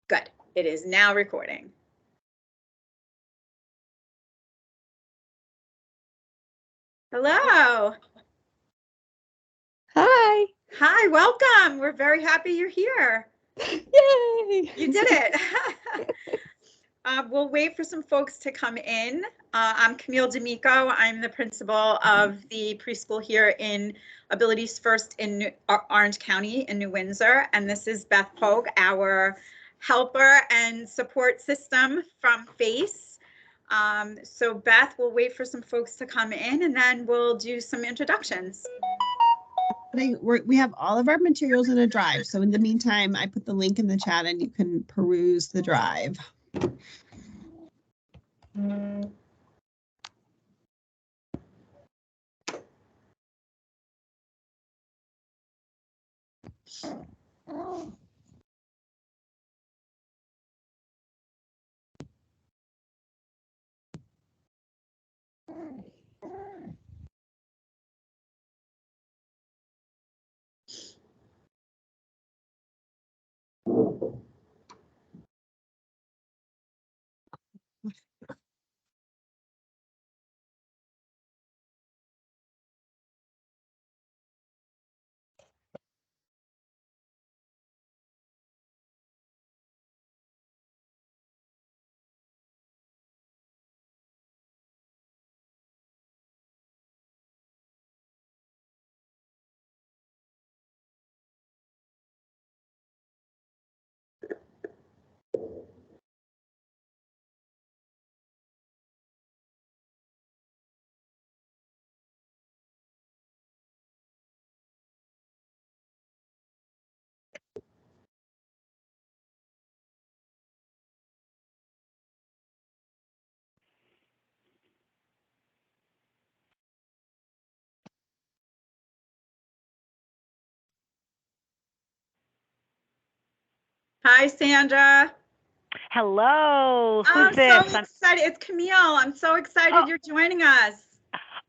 Good. It is now recording. Hello. Hi. Hi, welcome. We're very happy you're here. Yay. You did it. We'll wait for some folks to come in. I'm Camille D'Amico. I'm the principal of the preschool here in Abilities First in Orange County in New Windsor. And this is Beth Pogue, our helper and support system from FACE. So Beth, we'll wait for some folks to come in and then we'll do some introductions. We have all of our materials in a drive. So in the meantime, I put the link in the chat and you can peruse the drive. Hi, Sandra. Hello. Who's this? I'm so excited. It's Camille. I'm so excited you're joining us.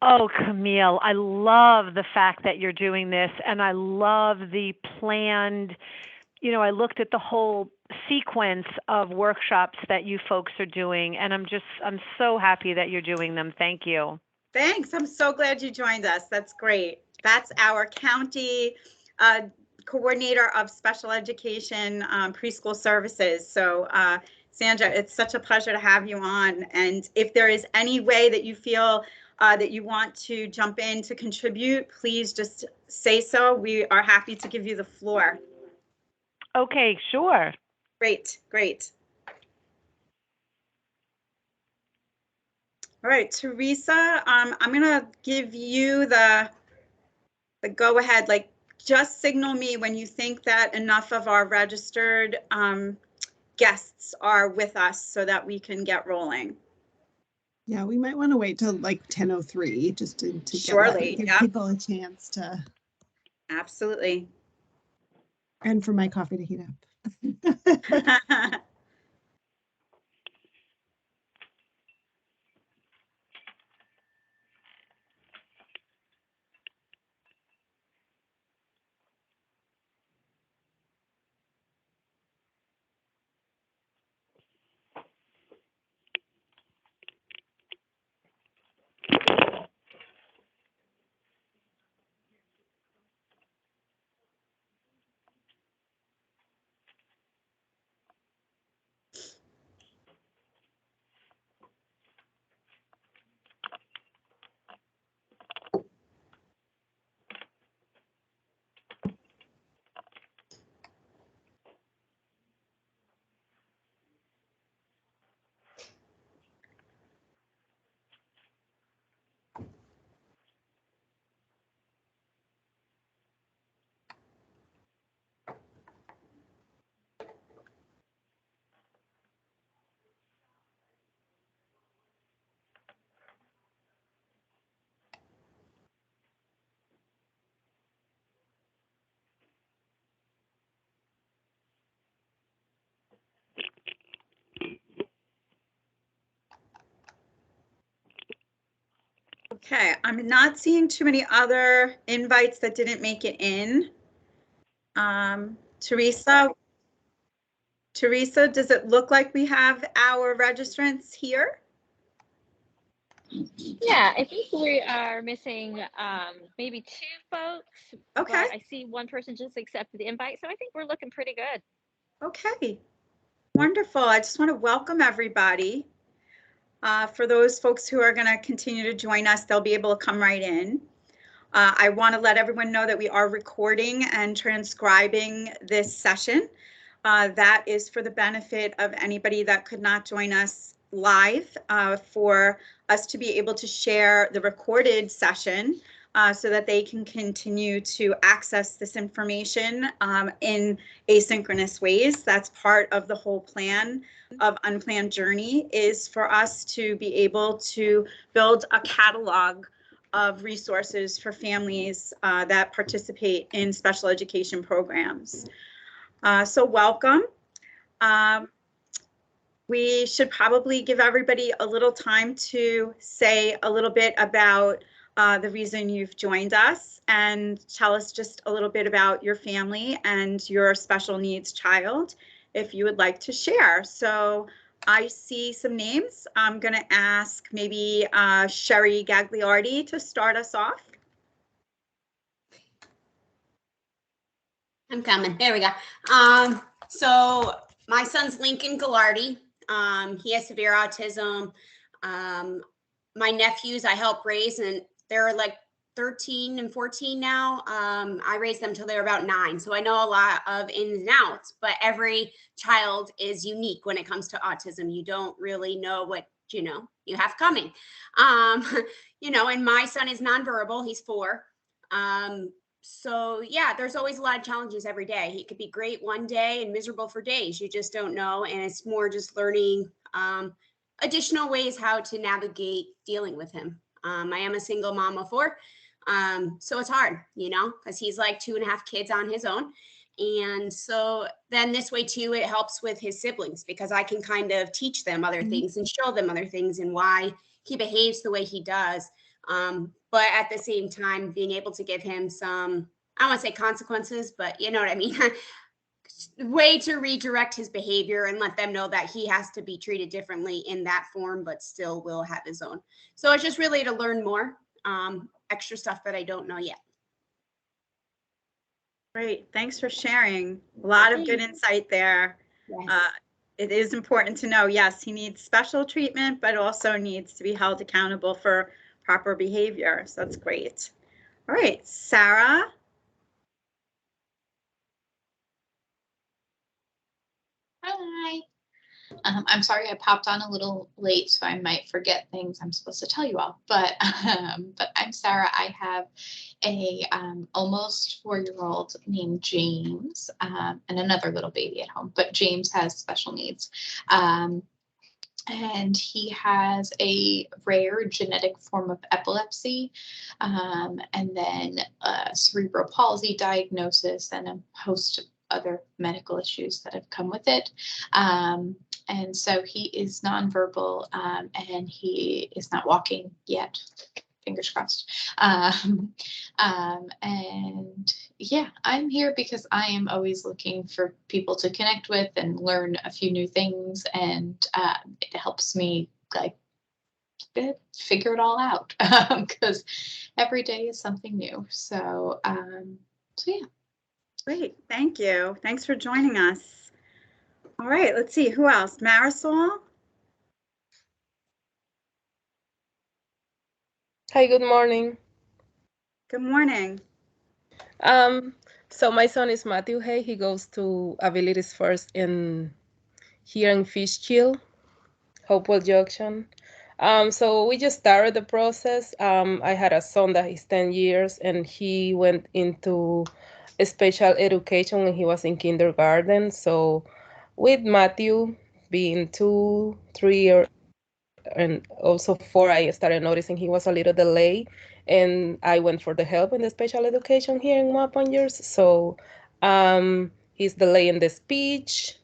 Oh, Camille, I love the fact that you're doing this, and I love the planned, I looked at the whole sequence of workshops that you folks are doing, and I'm so happy that you're doing them. Thank you. Thanks. I'm so glad you joined us. That's great. That's our county coordinator of special education preschool services. So Sandra, it's such a pleasure to have you on. And if there is any way that you feel that you want to jump in to contribute, please just say so. We are happy to give you the floor. Okay, sure. Great, great. All right, Teresa, I'm going to give you the go ahead, like just signal me when you think that enough of our registered guests are with us so that we can get rolling. Yeah, we might want to wait till like 10:03 just to give people a chance to. Absolutely. And for my coffee to heat up. Okay, I'm not seeing too many other invites that didn't make it in. Teresa, Teresa, does it look like we have our registrants here? Yeah, I think we are missing maybe 2 folks, Okay. but I see one person just accepted the invite, so I think we're looking pretty good. Okay, wonderful. I just want to welcome everybody. For those folks who are going to continue to join us, they'll be able to come right in. I want to let everyone know that we are recording and transcribing this session. That is for the benefit of anybody that could not join us live, for us to be able to share the recorded session so that they can continue to access this information in asynchronous ways. That's part of the whole plan of Unplanned Journey, is for us to be able to build a catalog of resources for families that participate in special education programs. So welcome. We should probably give everybody a little time to say a little bit about the reason you've joined us, and tell us just a little bit about your family and your special needs child, if you would like to share. So I see some names. I'm going to ask maybe Sherry Gagliardi to start us off. I'm coming. There we go. So my son's Lincoln Gallardi. He has severe autism. My nephews I help raise, and they're like 13 and 14 now. I raised them till they were about 9. So I know a lot of ins and outs, but every child is unique when it comes to autism. You don't really know what, you have coming. And my son is nonverbal. He's 4. So yeah, there's always a lot of challenges every day. He could be great one day and miserable for days. You just don't know. And it's more just learning additional ways how to navigate dealing with him. I am a single mom of 4. So it's hard, because he's like 2.5 kids on his own. And so then this way too, it helps with his siblings, because I can kind of teach them other things and show them other things and why he behaves the way he does. But at the same time, being able to give him some, I don't want to say consequences, but you know what I mean? Way to redirect his behavior and let them know that he has to be treated differently in that form, but still will have his own. So it's just really to learn more, extra stuff that I don't know yet. Great, thanks for sharing. A lot of good insight there. Yes. It is important to know, yes, he needs special treatment, but also needs to be held accountable for proper behavior. So that's great. All right, Sarah. Hi. I'm sorry I popped on a little late, so I might forget things I'm supposed to tell you all. But I'm Sarah. I have a almost 4-year-old named James, and another little baby at home. But James has special needs. And he has a rare genetic form of epilepsy, and then a cerebral palsy diagnosis, and a host of other medical issues that have come with it. And so he is nonverbal, and he is not walking yet. Fingers crossed. And yeah, I'm here because I am always looking for people to connect with and learn a few new things, and it helps me figure it all out, because every day is something new. So yeah. Great, thank you. Thanks for joining us. All right, let's see, who else? Marisol? Hi, good morning. Good morning. So my son is Matthew Hay. He goes to Abilities First here in Fishkill, Hopewell Junction. So we just started the process. I had a son that is 10 years, and he went into special education when he was in kindergarten. So with Matthew being 2, 3, and also 4, I started noticing he was a little delayed, and I went for the help in the special education here in Mapangers. So he's delayed in the speech,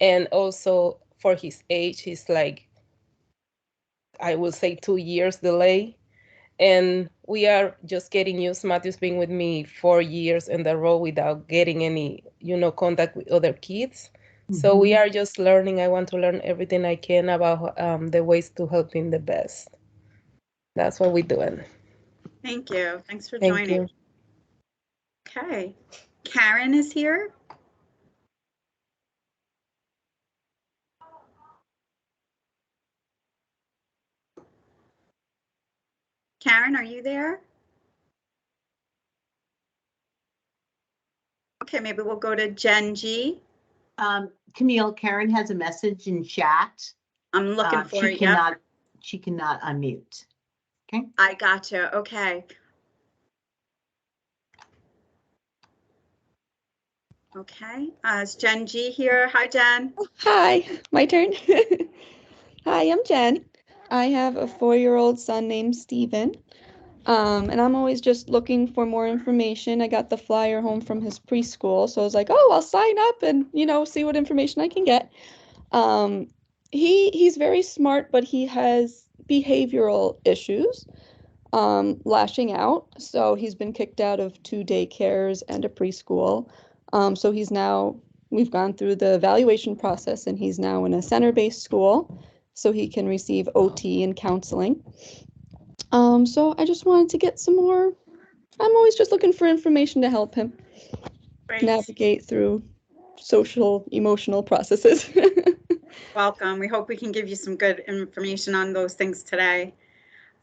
and also for his age, he's like, I will say 2 years delay. And we are just getting used. Matthew's been with me 4 years in the row without getting any, contact with other kids. So we Mhm. are just learning. I want to learn everything I can about the ways to help him the best. That's what we're doing. Thank you. Thanks for Thank joining. you. Okay. Karen is here. Karen, are you there? Okay, maybe we'll go to Jen G. Camille, Karen has a message in chat. I'm looking for it. Yep, She cannot unmute. Okay. I gotcha. Okay. Okay. Is Jen G here? Hi, Jen. Hi, my turn. Hi, I'm Jen. I have a 4-year-old son named Steven. And I'm always just looking for more information. I got the flyer home from his preschool, so I was like, oh, I'll sign up and, see what information I can get. He's very smart, but he has behavioral issues, lashing out. So he's been kicked out of 2 daycares and a preschool. So we've gone through the evaluation process, and he's now in a center-based school so he can receive OT and counseling. So I just wanted to get some more. I'm always just looking for information to help him Great. navigate through social, emotional processes. Welcome. We hope we can give you some good information on those things today.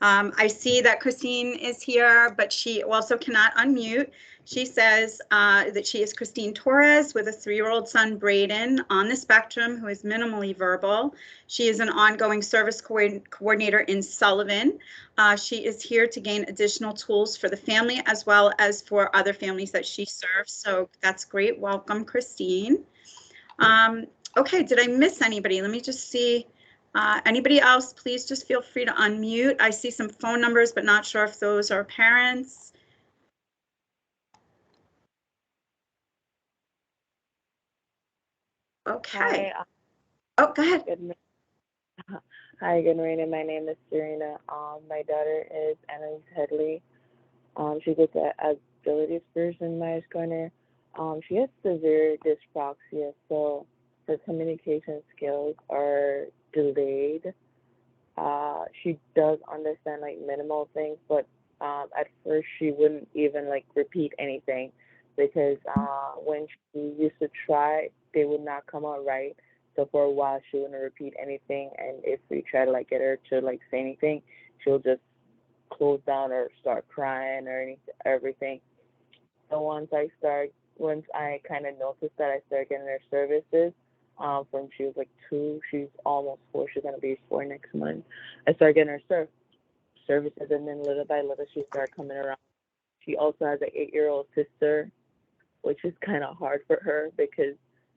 I see that Christine is here, but she also cannot unmute. She says that she is Christine Torres with a 3-year-old son, Braden, on the spectrum, who is minimally verbal. She is an ongoing service coordinator in Sullivan. She is here to gain additional tools for the family as well as for other families that she serves. So that's great. Welcome, Christine. Okay, did I miss anybody? Let me just see. Anybody else, please just feel free to unmute. I see some phone numbers, but not sure if those are parents. Okay. Hi. Oh, go ahead. Hi, good morning. My name is Serena. My daughter is Annalise Headley. She gets an abilities person in my corner. She has severe dyspraxia, so her communication skills are delayed. She does understand like minimal things, but at first she wouldn't even like repeat anything because when she used to try, they would not come out right. So for a while she wouldn't repeat anything, and if we try to like get her to like say anything, she'll just close down or start crying or everything. So once I kind of noticed that, I started getting her services. From she was like 2, she's almost 4. She's gonna be 4 next month. I started getting her services, and then little by little she started coming around. She also has an 8-year-old sister, which is kind of hard for her because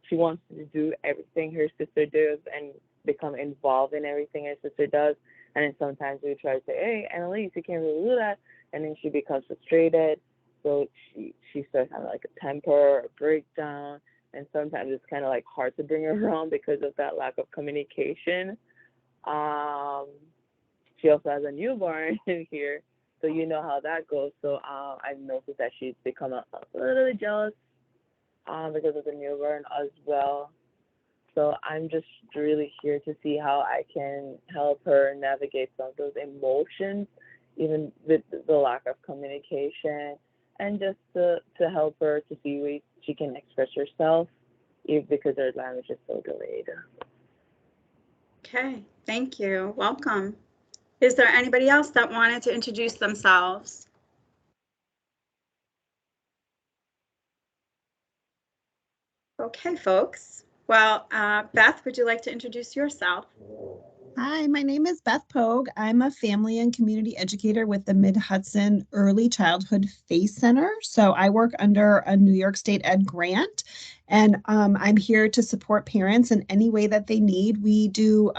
she wants to do everything her sister does and become involved in everything her sister does. And then sometimes we try to say, hey, Annalise, you can't really do that. And then she becomes frustrated. So she starts having like a temper or a breakdown. And sometimes it's kind of like hard to bring her around because of that lack of communication. She also has a newborn in here. So you know how that goes. So I've noticed that she's become a little jealous because of the newborn as well. So I'm just really here to see how I can help her navigate some of those emotions, even with the lack of communication, and just to help her to see ways she can express herself, because her language is so delayed. Okay, thank you. Welcome. Is there anybody else that wanted to introduce themselves? Okay, folks. Well, Beth, would you like to introduce yourself? Hi, my name is Beth Pogue. I'm a family and community educator with the Mid-Hudson Early Childhood FACE Center. So I work under a New York State Ed grant, and I'm here to support parents in any way that they need. We do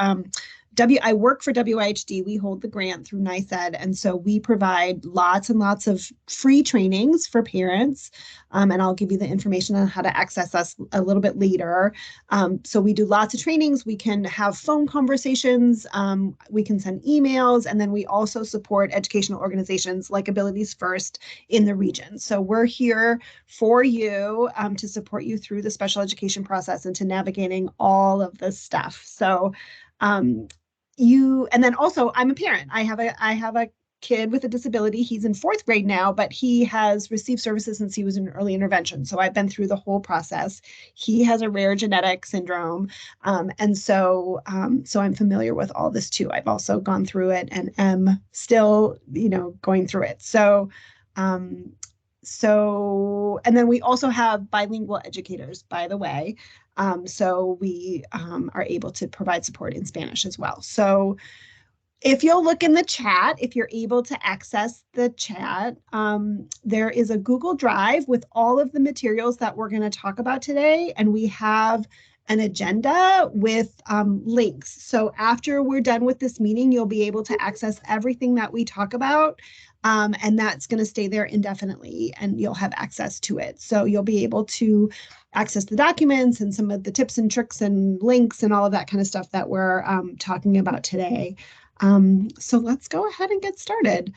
I work for WIHD. We hold the grant through NICED. And so we provide lots and lots of free trainings for parents. And I'll give you the information on how to access us a little bit later. So we do lots of trainings. We can have phone conversations. We can send emails. And then we also support educational organizations like Abilities First in the region. So we're here for you to support you through the special education process and to navigating all of this stuff. So and then also I'm a parent. I have a kid with a disability. He's in 4th grade now, but he has received services since he was in early intervention. So I've been through the whole process. He has a rare genetic syndrome. And so I'm familiar with all this too. I've also gone through it and am still, going through it. And then we also have bilingual educators, by the way. So we are able to provide support in Spanish as well. So if you'll look in the chat, if you're able to access the chat, there is a Google Drive with all of the materials that we're going to talk about today. And we have an agenda with links. So after we're done with this meeting, you'll be able to access everything that we talk about. And that's going to stay there indefinitely, and you'll have access to it. So you'll be able to access the documents and some of the tips and tricks and links and all of that kind of stuff that we're talking about today. So let's go ahead and get started.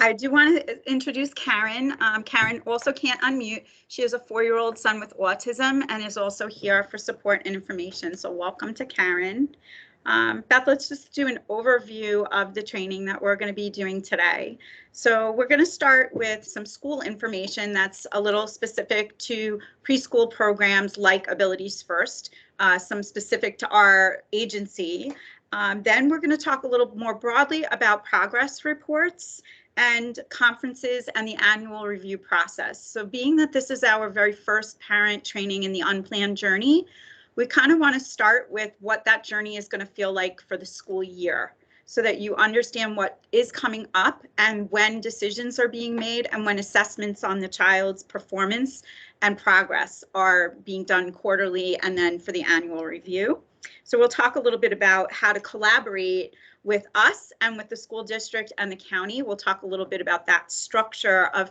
I do want to introduce Karen. Karen also can't unmute. She has a 4-year-old son with autism and is also here for support and information. So welcome to Karen. Beth, let's just do an overview of the training that we're going to be doing today. So we're going to start with some school information that's a little specific to preschool programs like Abilities First, some specific to our agency. Then we're going to talk a little more broadly about progress reports and conferences and the annual review process. So being that this is our very first parent training in the Unplanned Journey, we kind of want to start with what that journey is going to feel like for the school year so that you understand what is coming up and when decisions are being made and when assessments on the child's performance and progress are being done quarterly and then for the annual review. So we'll talk a little bit about how to collaborate with us and with the school district and the county. We'll talk a little bit about that structure of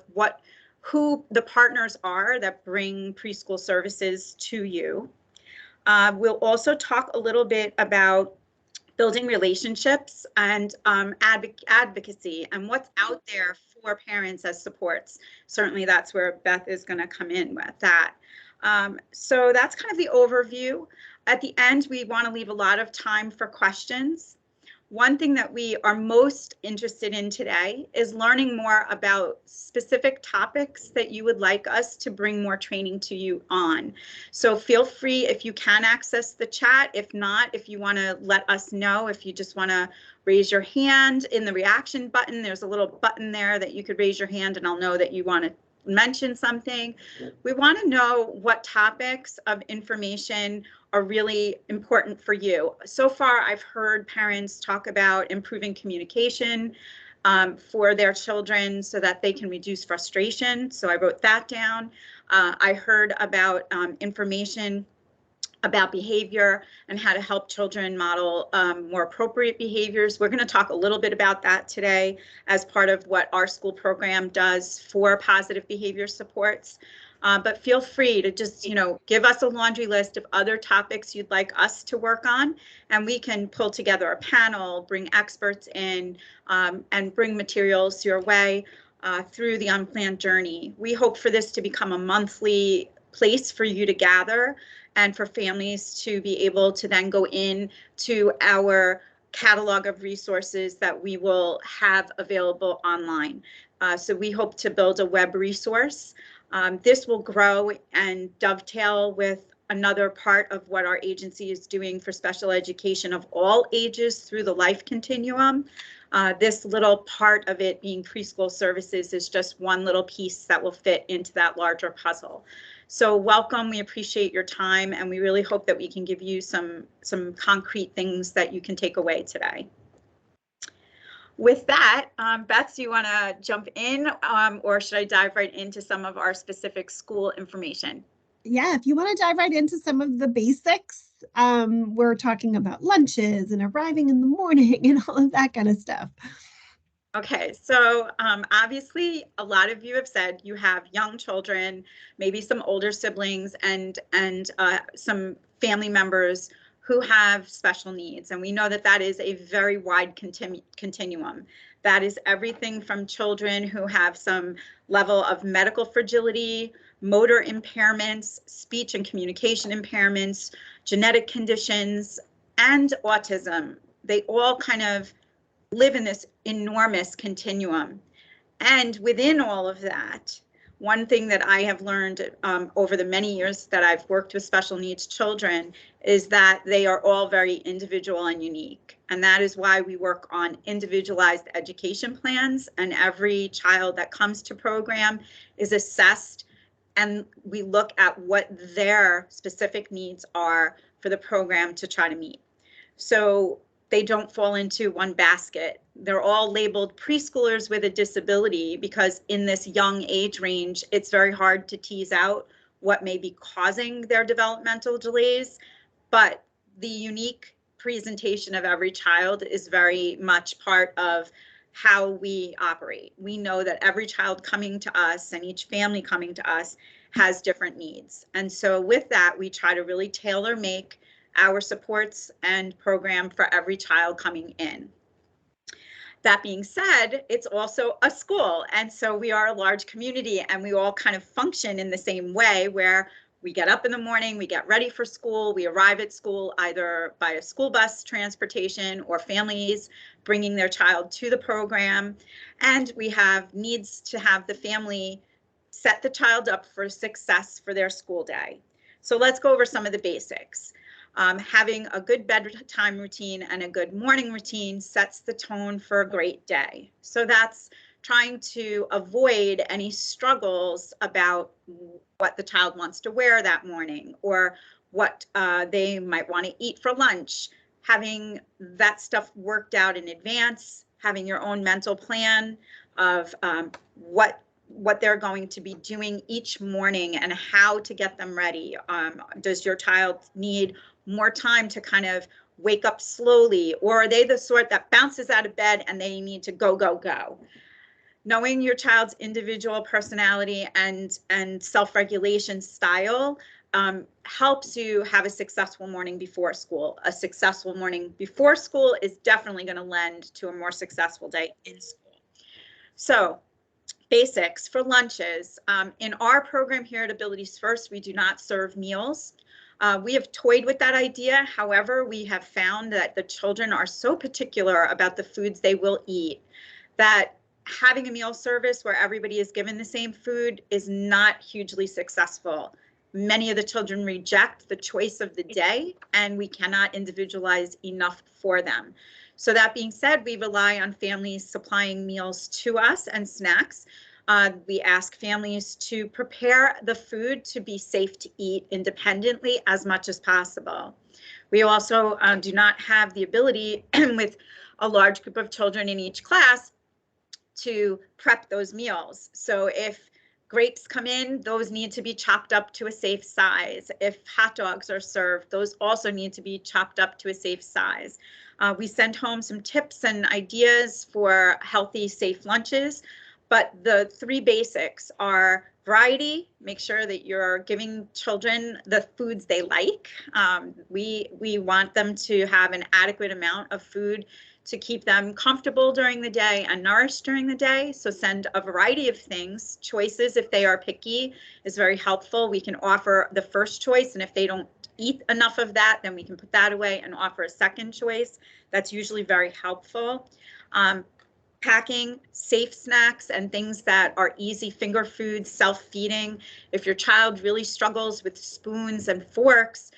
who the partners are that bring preschool services to you. We'll also talk a little bit about building relationships and advocacy and what's out there for parents as supports. Certainly that's where Beth is going to come in with that. So that's kind of the overview. At the end, we want to leave a lot of time for questions. One thing that we are most interested in today is learning more about specific topics that you would like us to bring more training to you on. So feel free if you can access the chat. If not, if you want to let us know, if you just want to raise your hand in the reaction button, there's a little button there that you could raise your hand and I'll know that you want to mention something. We want to know what topics of information are really important for you. So far, I've heard parents talk about improving communication for their children so that they can reduce frustration. So I wrote that down. I heard about information about behavior and how to help children model more appropriate behaviors. We're going to talk a little bit about that today as part of what our school program does for positive behavior supports. But feel free to just, give us a laundry list of other topics you'd like us to work on, and we can pull together a panel, bring experts in, and bring materials your way through the Unplanned Journey. We hope for this to become a monthly place for you to gather and for families to be able to then go in to our catalog of resources that we will have available online. So we hope to build a web resource. This will grow and dovetail with another part of what our agency is doing for special education of all ages through the life continuum. This little part of it being preschool services is just one little piece that will fit into that larger puzzle. So welcome, we appreciate your time, and we really hope that we can give you some concrete things that you can take away today. With that, Beth, do you want to jump in or should I dive right into some of our specific school information? yeah, if you want to dive right into some of the basics, we're talking about lunches and arriving in the morning and all of that kind of stuff. Okay, so obviously a lot of you have said you have young children, maybe some older siblings and some family members who have special needs. And we know that that is a very wide continuum. That is everything from children who have some level of medical fragility, motor impairments, speech and communication impairments, genetic conditions, and autism. They all kind of live in this enormous continuum. And within all of that, one thing that I have learned over the many years that I've worked with special needs children is that they are all very individual and unique. And that is why we work on individualized education plans, and every child that comes to program is assessed and we look at what their specific needs are for the program to try to meet. So they don't fall into one basket. They're all labeled preschoolers with a disability because in this young age range, it's very hard to tease out what may be causing their developmental delays. But the unique presentation of every child is very much part of how we operate. We know that every child coming to us and each family coming to us has different needs. And so with that, we try to really tailor make our supports and program for every child coming in. That being said, it's also a school. And so we are a large community and we all kind of function in the same way where we get up in the morning, we get ready for school, we arrive at school either by a school bus transportation or families bringing their child to the program. And we have needs to have the family set the child up for success for their school day. So let's go over some of the basics. Having a good bedtime routine and a good morning routine sets the tone for a great day. So that's trying to avoid any struggles about what the child wants to wear that morning or what they might want to eat for lunch. Having that stuff worked out in advance, having your own mental plan of what they're going to be doing each morning and how to get them ready. Does your child need more time to kind of wake up slowly, or are they the sort that bounces out of bed and they need to go, go, go? Knowing your child's individual personality and self-regulation style helps you have a successful morning before school. A successful morning before school is definitely going to lend to a more successful day in school. So basics for lunches. In our program here at Abilities First, we do not serve meals. We have toyed with that idea. However, we have found that the children are so particular about the foods they will eat that having a meal service where everybody is given the same food is not hugely successful. Many of the children reject the choice of the day, and we cannot individualize enough for them. So that being said, we rely on families supplying meals to us and snacks. We ask families to prepare the food to be safe to eat independently as much as possible. We also do not have the ability with a large group of children in each class to prep those meals. So if grapes come in, those need to be chopped up to a safe size. If hot dogs are served, those also need to be chopped up to a safe size. We send home some tips and ideas for healthy, safe lunches. But the three basics are variety, make sure that you're giving children the foods they like. We want them to have an adequate amount of food to keep them comfortable during the day and nourished during the day. So send a variety of things. Choices, if they are picky, is very helpful. We can offer the first choice, and if they don't eat enough of that, then we can put that away and offer a second choice. That's usually very helpful. Packing safe snacks and things that are easy finger foods, self-feeding. If your child really struggles with spoons and forks,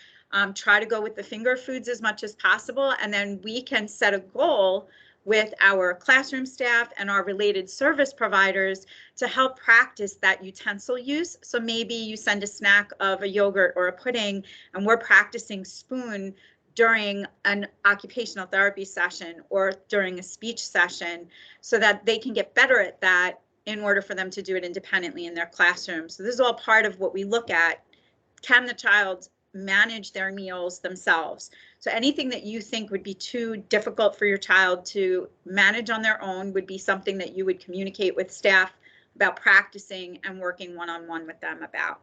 try to go with the finger foods as much as possible. And then we can set a goal with our classroom staff and our related service providers to help practice that utensil use. So maybe you send a snack of a yogurt or a pudding, and we're practicing spoon during an occupational therapy session or during a speech session so that they can get better at that in order for them to do it independently in their classroom. So this is all part of what we look at can the child manage their meals themselves? So anything that you think would be too difficult for your child to manage on their own would be something that you would communicate with staff about practicing and working one-on-one with them about.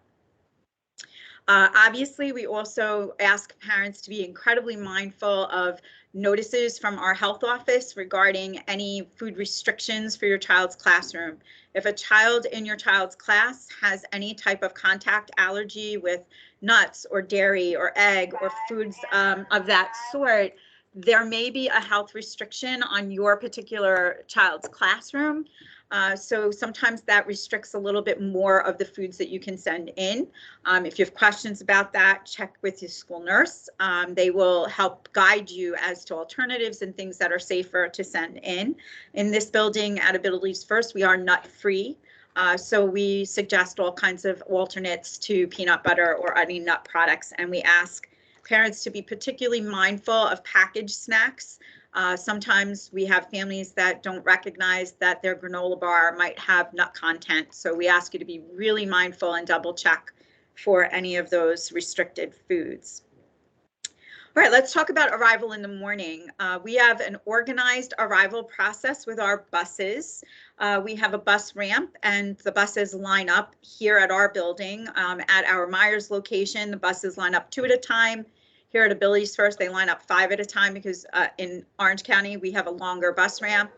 Obviously, we also ask parents to be incredibly mindful of notices from our health office regarding any food restrictions for your child's classroom. If a child in your child's class has any type of contact allergy with nuts or dairy or egg or foods of that sort, there may be a health restriction on your particular child's classroom. So sometimes that restricts a little bit more of the foods that you can send in. If you have questions about that, check with your school nurse. They will help guide you as to alternatives and things that are safer to send in. In this building at Abilities First, we are nut-free. So we suggest all kinds of alternates to peanut butter or any nut products, and we ask parents to be particularly mindful of packaged snacks. Sometimes we have families that don't recognize that their granola bar might have nut content. So we ask you to be really mindful and double check for any of those restricted foods. All right, let's talk about arrival in the morning. We have an organized arrival process with our buses. We have a bus ramp and the buses line up here at our building. At our Myers location, the buses line up 2 at a time. Here at Abilities First, they line up 5 at a time because in Orange County, we have a longer bus ramp.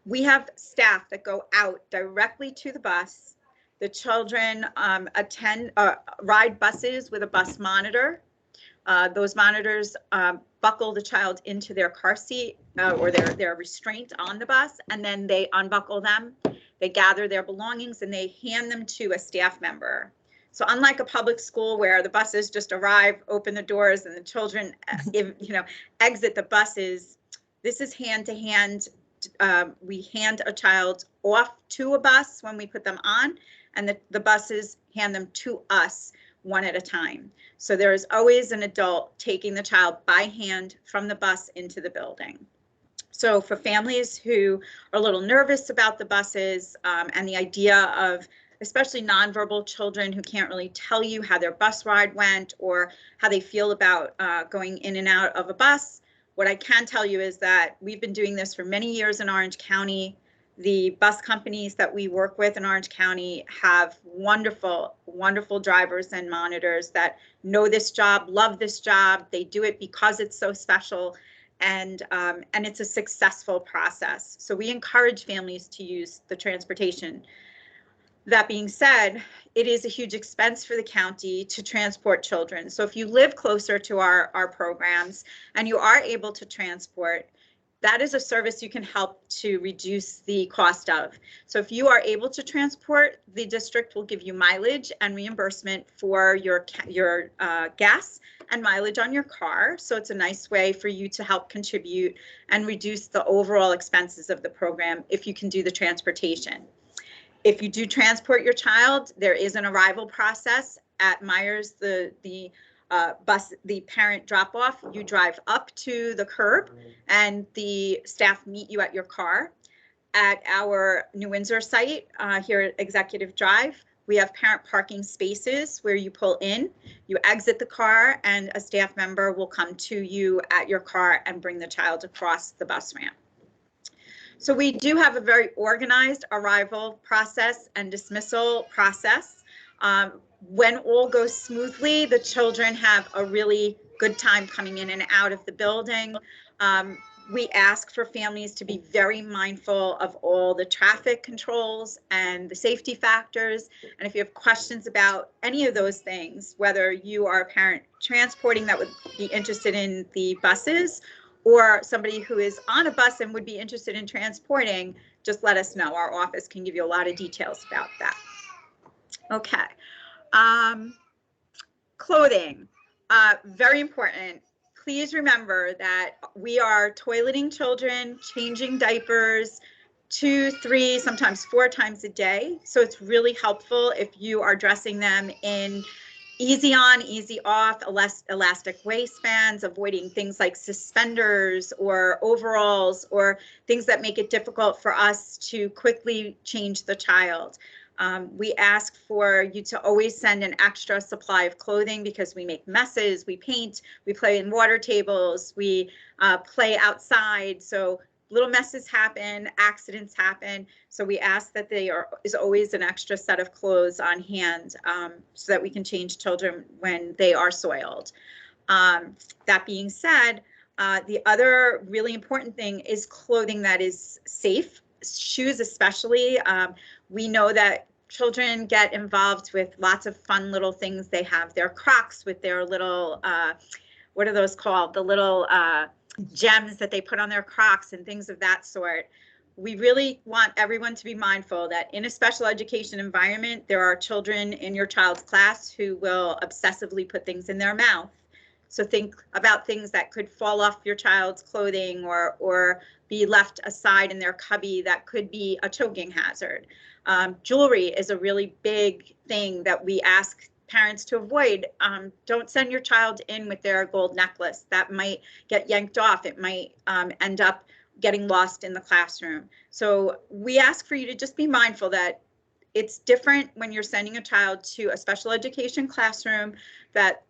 We have staff that go out directly to the bus. The children ride buses with a bus monitor. Those monitors buckle the child into their car seat or their restraint on the bus, and then they unbuckle them. They gather their belongings and they hand them to a staff member. So unlike a public school where the buses just arrive, open the doors, and the children, exit the buses, this is hand to hand. We hand a child off to a bus when we put them on, and the buses hand them to us 1 at a time. So there is always an adult taking the child by hand from the bus into the building. So for families who are a little nervous about the buses and the idea of especially nonverbal children who can't really tell you how their bus ride went or how they feel about going in and out of a bus, what I can tell you is that we've been doing this for many years in Orange County. The bus companies that we work with in Orange County have wonderful, wonderful drivers and monitors that know this job, love this job. They do it because it's so special, and it's a successful process. So we encourage families to use the transportation. That being said, it is a huge expense for the county to transport children. So if you live closer to our programs and you are able to transport, that is a service you can help to reduce the cost of. So if you are able to transport, the district will give you mileage and reimbursement for your gas and mileage on your car. So it's a nice way for you to help contribute and reduce the overall expenses of the program if you can do the transportation. If you do transport your child, there is an arrival process at Myers. The parent drop off, you drive up to the curb and the staff meet you at your car. At our New Windsor site here at Executive Drive, we have parent parking spaces where you pull in, you exit the car, and a staff member will come to you at your car and bring the child across the bus ramp. So we do have a very organized arrival process and dismissal process. When all goes smoothly, the children have a really good time coming in and out of the building. We ask for families to be very mindful of all the traffic controls and the safety factors. And if you have questions about any of those things, whether you are a parent transporting that would be interested in the buses, or somebody who is on a bus and would be interested in transporting, just let us know. Our office can give you a lot of details about that. Okay. Clothing, very important. Please remember that we are toileting children, changing diapers 2, 3, sometimes 4 times a day. So it's really helpful if you are dressing them in easy on, easy off, elastic waistbands, avoiding things like suspenders or overalls or things that make it difficult for us to quickly change the child. We ask for you to always send an extra supply of clothing because we make messes, we paint, we play in water tables, we play outside. So little messes happen, accidents happen. So we ask that is always an extra set of clothes on hand so that we can change children when they are soiled. That being said, the other really important thing is clothing that is safe, shoes especially. We know that children get involved with lots of fun little things. They have their Crocs with their little, what are those called? The little gems that they put on their Crocs and things of that sort. We really want everyone to be mindful that in a special education environment, there are children in your child's class who will obsessively put things in their mouth. So think about things that could fall off your child's clothing or be left aside in their cubby that could be a choking hazard. Jewelry is a really big thing that we ask parents to avoid. Don't send your child in with their gold necklace. That might get yanked off. It might end up getting lost in the classroom. So we ask for you to just be mindful that it's different when you're sending a child to a special education classroom, that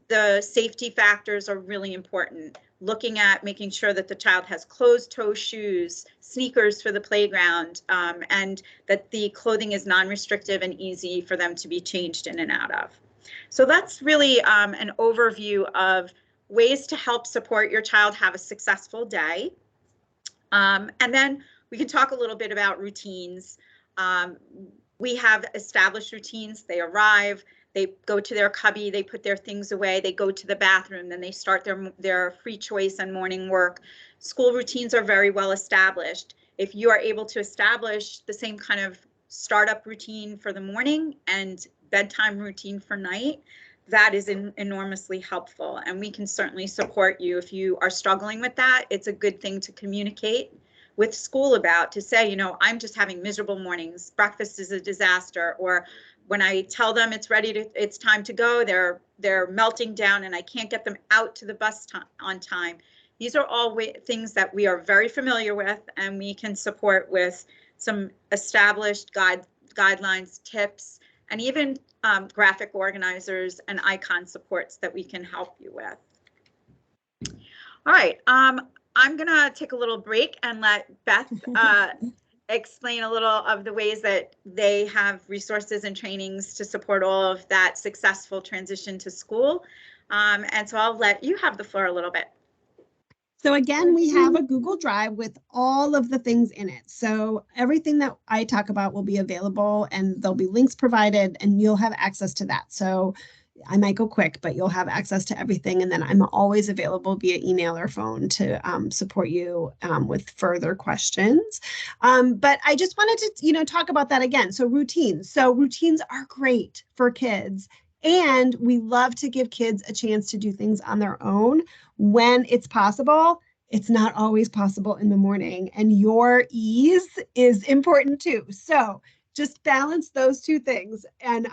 the safety factors are really important. Looking at making sure that the child has closed-toe shoes, sneakers for the playground, and that the clothing is non-restrictive and easy for them to be changed in and out of. So that's really an overview of ways to help support your child have a successful day. And then we can talk a little bit about routines. We have established routines. They arrive, they go to their cubby, they put their things away, they go to the bathroom, then they start their free choice and morning work. School routines are very well established. If you are able to establish the same kind of startup routine for the morning and bedtime routine for night, that is enormously helpful. And we can certainly support you if you are struggling with that. It's a good thing to communicate with school about, to say, you know, I'm just having miserable mornings. Breakfast is a disaster. Or when I tell them it's time to go, they're melting down and I can't get them out to the bus on time. These are all things that we are very familiar with, and we can support with some established guidelines, tips, and even graphic organizers and icon supports that we can help you with. All right, I'm gonna take a little break and let Beth explain a little of the ways that they have resources and trainings to support all of that successful transition to school. And so I'll let you have the floor a little bit. So again, we have a Google Drive with all of the things in it. So everything that I talk about will be available, and there'll be links provided, and you'll have access to that. So I might go quick, but you'll have access to everything. And then I'm always available via email or phone to support you with further questions. But I just wanted to, talk about that again. So routines. So routines are great for kids. And we love to give kids a chance to do things on their own when it's possible. It's not always possible in the morning, and your ease is important too. So just balance those two things. And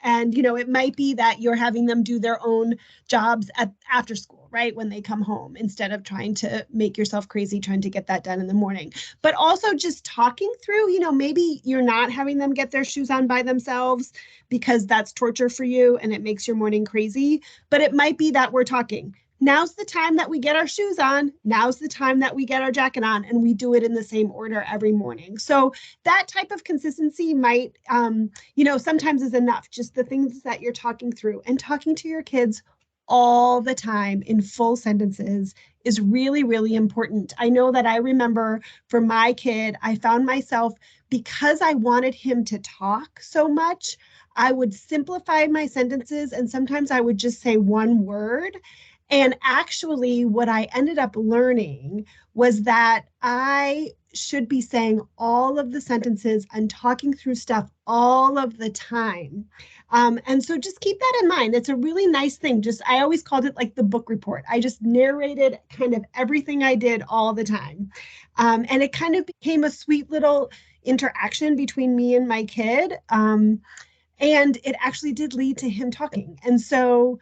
it might be that you're having them do their own jobs after school, right? When they come home, instead of trying to make yourself crazy trying to get that done in the morning. But also just talking through, maybe you're not having them get their shoes on by themselves because that's torture for you and it makes your morning crazy. But it might be that we're talking. Now's the time that we get our shoes on. Now's the time that we get our jacket on, and we do it in the same order every morning. So that type of consistency might, sometimes is enough. Just the things that you're talking through, and talking to your kids all the time in full sentences is really, really important. I know that I remember for my kid, I found myself, because I wanted him to talk so much, I would simplify my sentences, and sometimes I would just say one word. And actually, what I ended up learning was that I should be saying all of the sentences and talking through stuff all of the time. And so just keep that in mind. It's a really nice thing. I always called it like the book report. I just narrated kind of everything I did all the time. And it kind of became a sweet little interaction between me and my kid. And it actually did lead to him talking. And so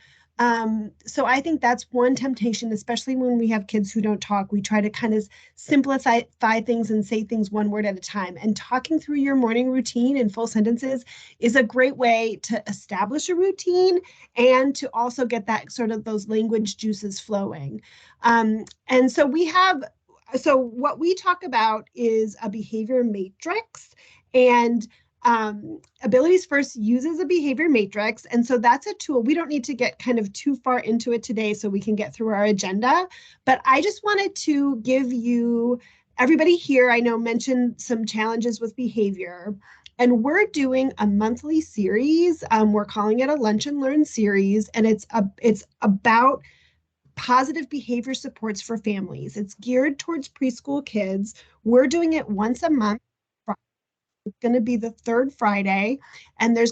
So I think that's one temptation, especially when we have kids who don't talk. We try to kind of simplify things and say things one word at a time. And talking through your morning routine in full sentences is a great way to establish a routine and to also get that sort of those language juices flowing. And so what we talk about is a behavior matrix, and Abilities First uses a behavior matrix. And so that's a tool. We don't need to get kind of too far into it today so we can get through our agenda. But I just wanted to give you, everybody here, I know, mentioned some challenges with behavior. And we're doing a monthly series. We're calling it a Lunch and Learn series. And it's about positive behavior supports for families. It's geared towards preschool kids. We're doing it once a month. It's going to be the third Friday, and there's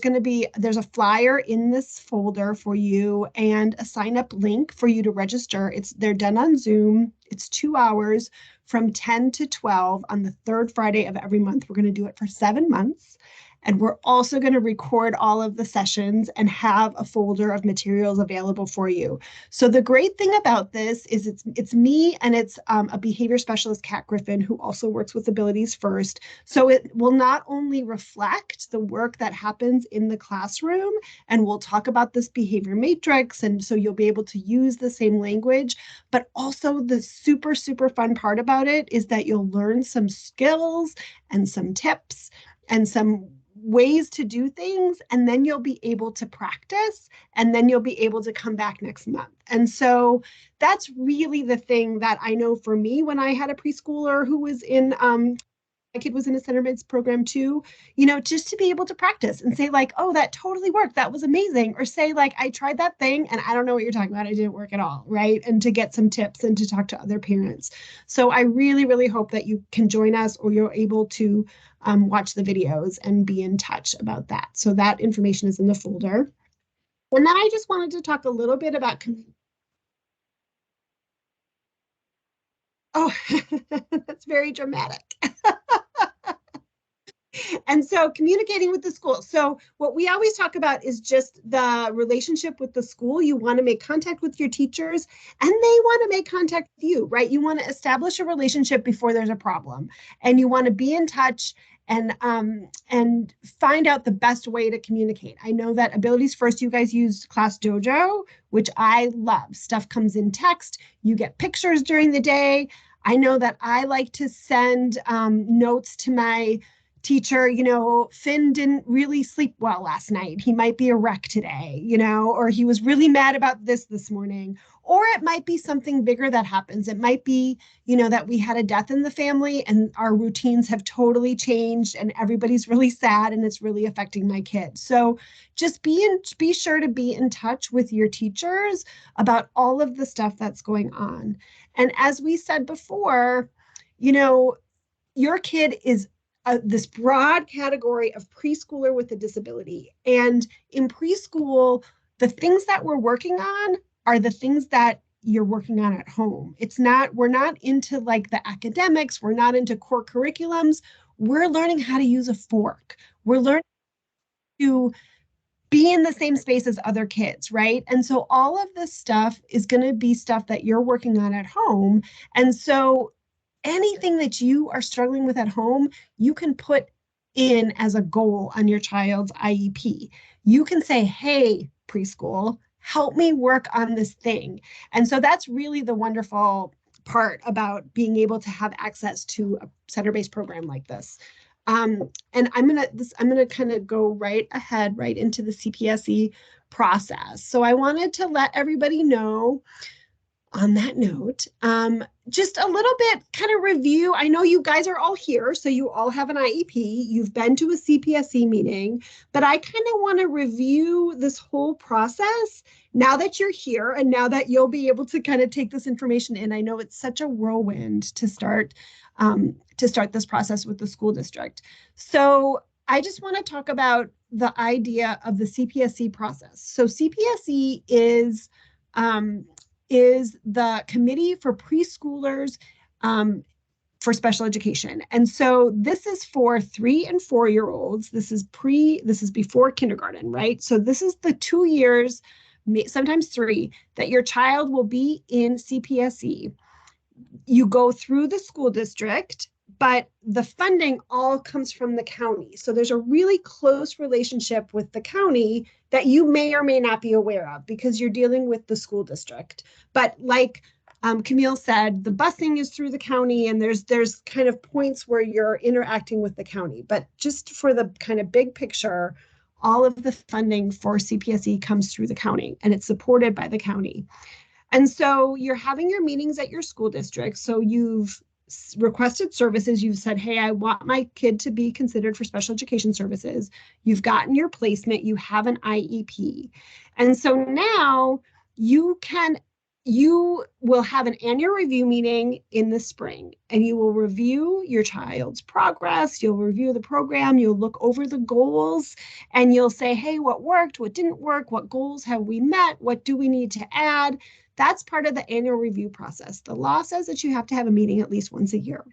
a flyer in this folder for you and a sign up link for you to register. They're done on Zoom. It's 2 hours from 10 to 12 on the third Friday of every month. We're going to do it for 7 months. And we're also going to record all of the sessions and have a folder of materials available for you. So the great thing about this is it's me and it's a behavior specialist, Kat Griffin, who also works with Abilities First. So it will not only reflect the work that happens in the classroom, and we'll talk about this behavior matrix, and so you'll be able to use the same language, but also the super, super fun part about it is that you'll learn some skills and some tips and some ways to do things, and then you'll be able to practice, and then you'll be able to come back next month. And so that's really the thing that I know for me when I had a preschooler who was in my kid was in a center mids program too, just to be able to practice and say like, oh, that totally worked, that was amazing, or say like, I tried that thing and I don't know what you're talking about, it didn't work at all, right? And to get some tips and to talk to other parents. So I really, really hope that you can join us, or you're able to watch the videos and be in touch about that. So that information is in the folder. And then I just wanted to talk a little bit about oh, that's very dramatic. And so communicating with the school. So what we always talk about is just the relationship with the school. You want to make contact with your teachers, and they want to make contact with you, right? You want to establish a relationship before there's a problem, and you want to be in touch and find out the best way to communicate. I know that Abilities First, you guys use Class Dojo, which I love. Stuff comes in text. You get pictures during the day. I know that I like to send notes to my teacher, Finn didn't really sleep well last night. He might be a wreck today, or he was really mad about this morning. Or it might be something bigger that happens. It might be, that we had a death in the family and our routines have totally changed and everybody's really sad and it's really affecting my kid. So just be sure to be in touch with your teachers about all of the stuff that's going on. And as we said before, your kid is this broad category of preschooler with a disability. And in preschool, the things that we're working on are the things that you're working on at home. We're not into like the academics. We're not into core curriculums. We're learning how to use a fork. We're learning to be in the same space as other kids, right? And so all of this stuff is going to be stuff that you're working on at home. And so anything that you are struggling with at home, you can put in as a goal on your child's IEP. You can say, hey, preschool, help me work on this thing. And so that's really the wonderful part about being able to have access to a center-based program like this. And I'm gonna kind of go right into the CPSE process. So I wanted to let everybody know, on that note, just a little bit kind of review. I know you guys are all here, so you all have an IEP. You've been to a CPSE meeting, but I kind of want to review this whole process now that you're here and now that you'll be able to kind of take this information in. I know it's such a whirlwind to start this process with the school district. So I just want to talk about the idea of the CPSE process. So CPSE is the Committee for Preschoolers for Special Education. And so this is for 3 and 4-year-olds. This is before kindergarten, right? So this is the 2 years sometimes 3, that your child will be in CPSE. You go through the school district, but the funding all comes from the county. So there's a really close relationship with the county that you may or may not be aware of because you're dealing with the school district. But like Camille said, the busing is through the county, and there's kind of points where you're interacting with the county. But just for the kind of big picture, all of the funding for CPSE comes through the county, and it's supported by the county. And so you're having your meetings at your school district. So you've requested services. You've said, hey, I want my kid to be considered for special education services. You've gotten your placement. You have an IEP. And so now you will have an annual review meeting in the spring, and you will review your child's progress. You'll review the program. You'll look over the goals, and you'll say, hey, what worked? What didn't work? What goals have we met? What do we need to add? That's part of the annual review process. The law says that you have to have a meeting at least once a year.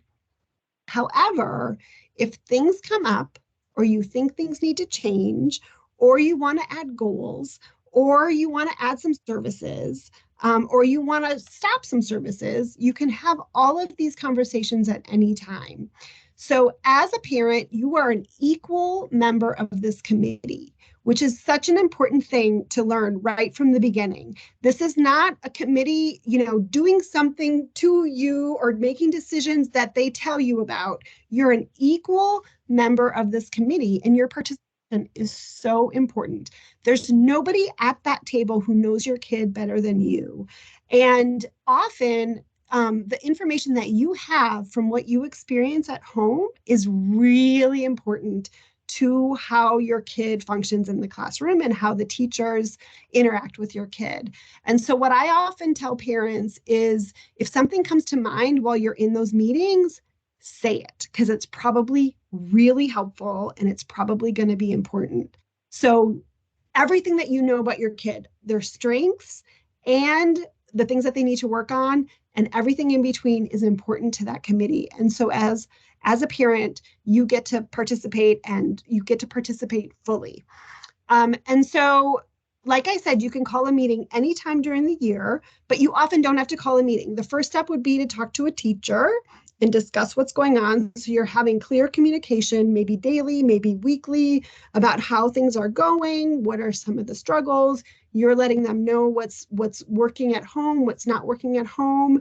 However, if things come up, or you think things need to change, or you want to add goals, or you want to add some services, or you want to stop some services, you can have all of these conversations at any time. So as a parent, you are an equal member of this committee, which is such an important thing to learn right from the beginning. This is not a committee, doing something to you or making decisions that they tell you about. You're an equal member of this committee, and your participation is so important. There's nobody at that table who knows your kid better than you. And often, the information that you have from what you experience at home is really important to how your kid functions in the classroom and how the teachers interact with your kid. And so what I often tell parents is, if something comes to mind while you're in those meetings, say it, because it's probably really helpful and it's probably going to be important. So everything that you know about your kid, their strengths and the things that they need to work on, and everything in between, is important to that committee. And so as a parent, you get to participate, and you get to participate fully. And so, like I said, you can call a meeting anytime during the year, but you often don't have to call a meeting. The first step would be to talk to a teacher and discuss what's going on. So you're having clear communication, maybe daily, maybe weekly, about how things are going, what are some of the struggles. You're letting them know what's working at home, what's not working at home.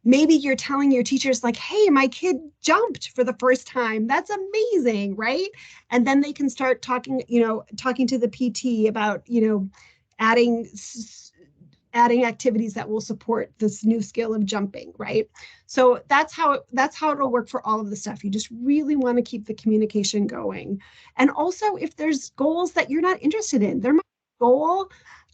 Maybe you're telling your teachers, like, hey, my kid jumped for the first time. That's amazing, right? And then they can start talking to the PT about, adding activities that will support this new skill of jumping, right? So that's how it'll work for all of the stuff. You just really want to keep the communication going. And also, if there's goals that you're not interested in, there might be a goal.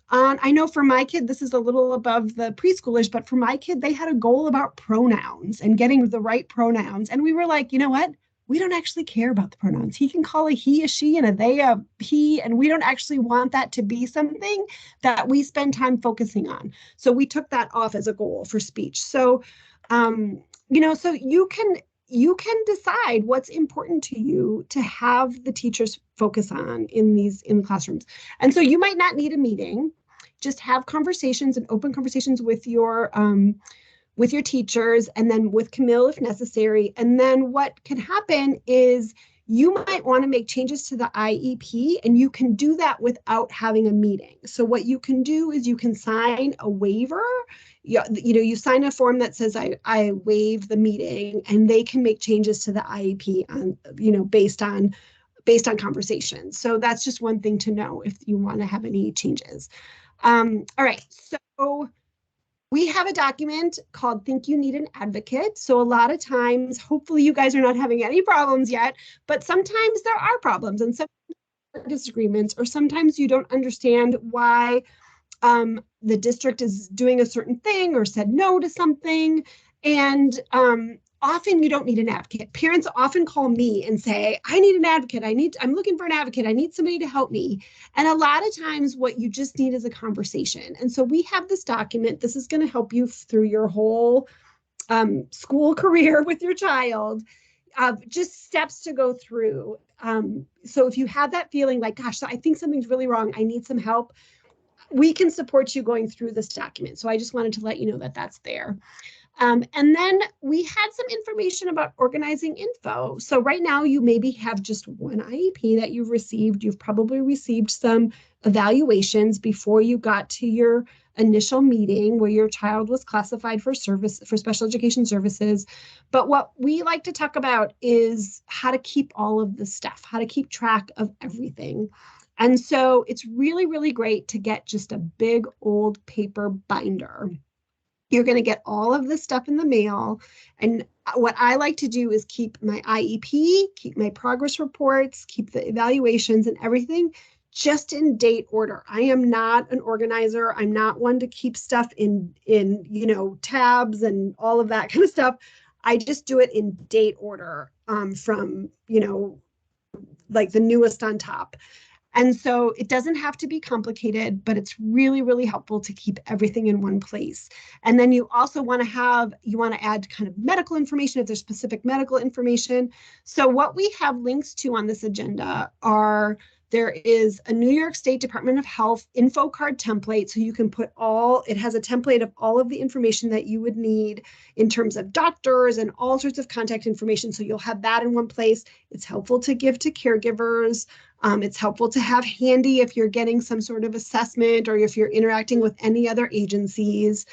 I know for my kid, this is a little above the preschoolers, but for my kid, they had a goal about pronouns and getting the right pronouns. And we were like, you know what? We don't actually care about the pronouns. He can call a he a she and a they a he, and we don't actually want that to be something that we spend time focusing on. So we took that off as a goal for speech. So, so you can decide what's important to you to have the teachers focus on in the classrooms. And so you might not need a meeting. Just have conversations and open conversations with your teachers, and then with Camille if necessary. And then what can happen is you might want to make changes to the IEP, and you can do that without having a meeting. So what you can do is you can sign a waiver. You sign a form that says I waive the meeting, and they can make changes to the IEP on, based on conversations. So that's just one thing to know if you want to have any changes. All right, so we have a document called Think You Need an Advocate. So a lot of times, hopefully you guys are not having any problems yet, but sometimes there are problems and some disagreements, or sometimes you don't understand why the district is doing a certain thing or said no to something. And often you don't need an advocate. Parents often call me and say, I need an advocate. I'm looking for an advocate. I need somebody to help me. And a lot of times what you just need is a conversation. And so we have this document. This is going to help you through your whole school career with your child, just steps to go through. So if you have that feeling like, gosh, I think something's really wrong, I need some help, we can support you going through this document. So I just wanted to let you know that that's there. And then we had some information about organizing info. So right now you maybe have just one IEP that you've received. You've probably received some evaluations before you got to your initial meeting where your child was classified for special education services. But what we like to talk about is how to keep all of the stuff, how to keep track of everything. And so it's really, really great to get just a big old paper binder. You're going to get all of this stuff in the mail. And what I like to do is keep my IEP, keep my progress reports, keep the evaluations and everything just in date order. I am not an organizer. I'm not one to keep stuff in tabs and all of that kind of stuff. I just do it in date order from, like the newest on top. And so it doesn't have to be complicated, but it's really, really helpful to keep everything in one place. And then you also want to add kind of medical information if there's specific medical information. So what we have links to on this agenda there is a New York State Department of Health info card template. So you can it has a template of all of the information that you would need in terms of doctors and all sorts of contact information. So you'll have that in one place. It's helpful to give to caregivers. It's helpful to have handy if you're getting some sort of assessment or if you're interacting with any other agencies.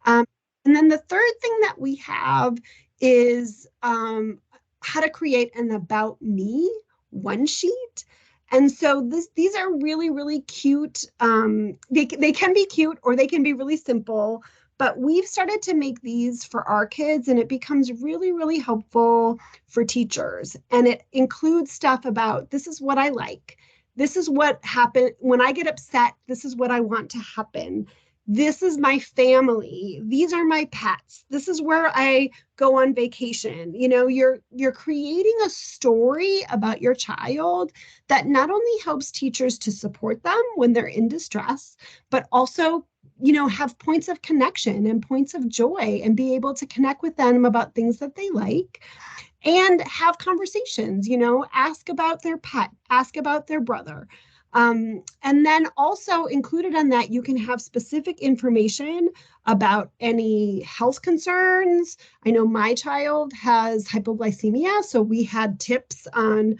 And then the third thing that we have is how to create an About Me one sheet. And so these are really, really cute. They can be cute or they can be really simple, but we've started to make these for our kids and it becomes really, really helpful for teachers. And it includes stuff about, this is what I like. This is what happened when I get upset. This is what I want to happen. This is my family. These are my pets. This is where I go on vacation. You're creating a story about your child that not only helps teachers to support them when they're in distress, but also have points of connection and points of joy and be able to connect with them about things that they like and have conversations, ask about their pet, ask about their brother. And then also included on that, you can have specific information about any health concerns. I know my child has hypoglycemia, so we had tips on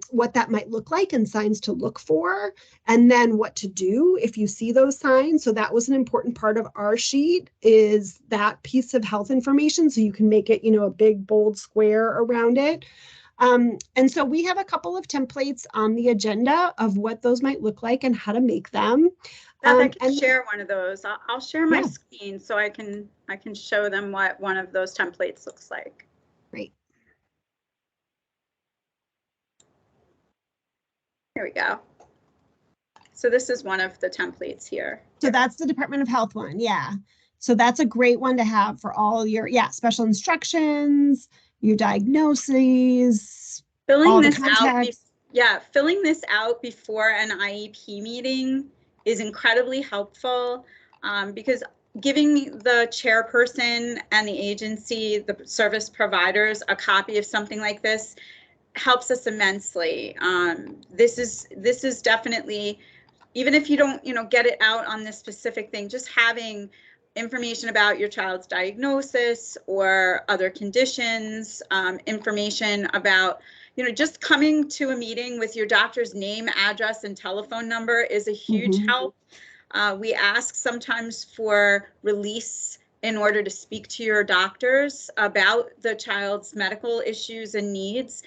what that might look like and signs to look for, and then what to do if you see those signs. So that was an important part of our sheet, is that piece of health information. So you can make it, a big bold square around it. And so we have a couple of templates on the agenda of what those might look like and how to make them. I can share one of those. I'll share my screen so I can show them what one of those templates looks like. Great. Here we go. So this is one of the templates here. So that's the Department of Health one. Yeah. So that's a great one to have for all your, special instructions, your diagnoses, filling this out before an IEP meeting is incredibly helpful because giving the chairperson and the agency, the service providers, a copy of something like this helps us immensely. This is definitely, even if you don't, get it out on this specific thing, just having information about your child's diagnosis or other conditions, information about, just coming to a meeting with your doctor's name, address, and telephone number is a huge help. We ask sometimes for release in order to speak to your doctors about the child's medical issues and needs.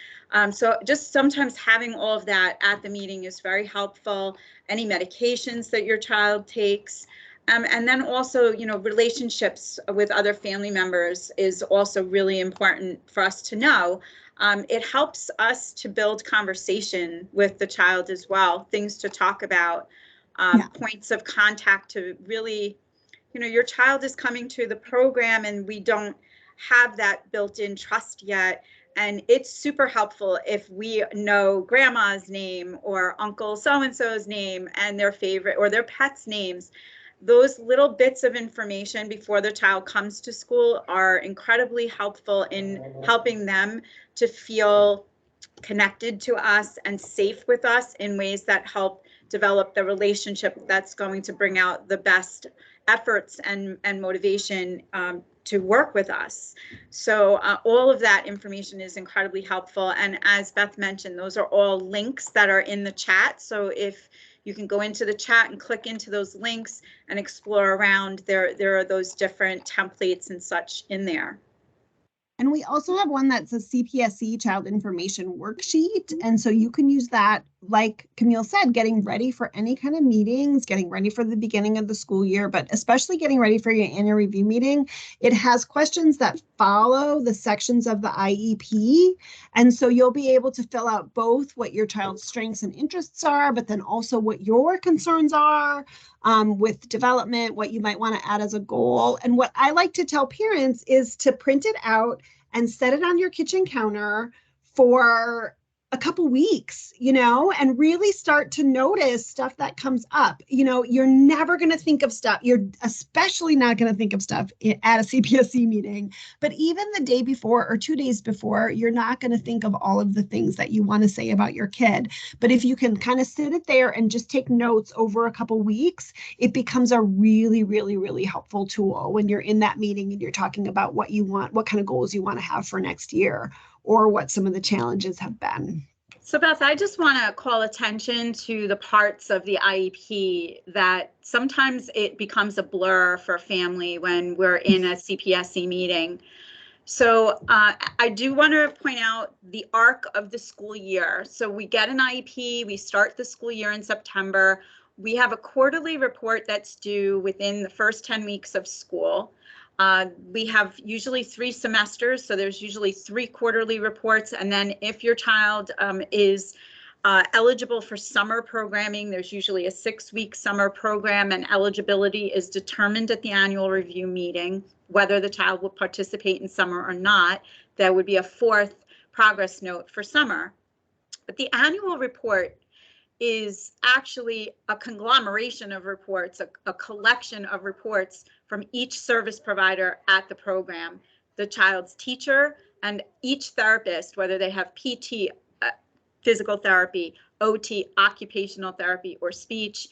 So just sometimes having all of that at the meeting is very helpful. Any medications that your child takes. And then also, relationships with other family members is also really important for us to know. It helps us to build conversation with the child as well, things to talk about, points of contact to really, your child is coming to the program and we don't have that built-in trust yet. And it's super helpful if we know grandma's name or uncle so-and-so's name and their favorite or their pets' names. Those little bits of information before the child comes to school are incredibly helpful in helping them to feel connected to us and safe with us in ways that help develop the relationship that's going to bring out the best efforts and motivation to work with us. So all of that information is incredibly helpful. And as Beth mentioned, those are all links that are in the chat. So if you can go into the chat and click into those links and explore around, there are those different templates and such in there. And we also have one that's a CPSC child information worksheet. And so you can use that, like Camille said, getting ready for any kind of meetings, getting ready for the beginning of the school year, but especially getting ready for your annual review meeting. It has questions that follow the sections of the IEP. And so you'll be able to fill out both what your child's strengths and interests are, but then also what your concerns are with development, what you might want to add as a goal. And what I like to tell parents is to print it out and set it on your kitchen counter for a couple weeks, and really start to notice stuff that comes up. You're never going to think of stuff. You're especially not going to think of stuff at a CPSC meeting, but even the day before or 2 days before, you're not going to think of all of the things that you want to say about your kid. But if you can kind of sit it there and just take notes over a couple weeks, it becomes a really, really, really helpful tool when you're in that meeting and you're talking about what you want, what kind of goals you want to have for next year, or what some of the challenges have been. So Beth, I just want to call attention to the parts of the IEP that sometimes it becomes a blur for a family when we're in a CPSC meeting. So I do want to point out the arc of the school year. So we get an IEP, we start the school year in September. We have a quarterly report that's due within the first 10 weeks of school. We have usually 3 semesters, so there's usually 3 quarterly reports. And then if your child is eligible for summer programming, there's usually a 6-week summer program, and eligibility is determined at the annual review meeting, whether the child will participate in summer or not. There would be a 4th progress note for summer. But the annual report is actually a conglomeration of reports, a collection of reports from each service provider at the program, the child's teacher, and each therapist, whether they have PT, physical therapy, OT, occupational therapy, or speech.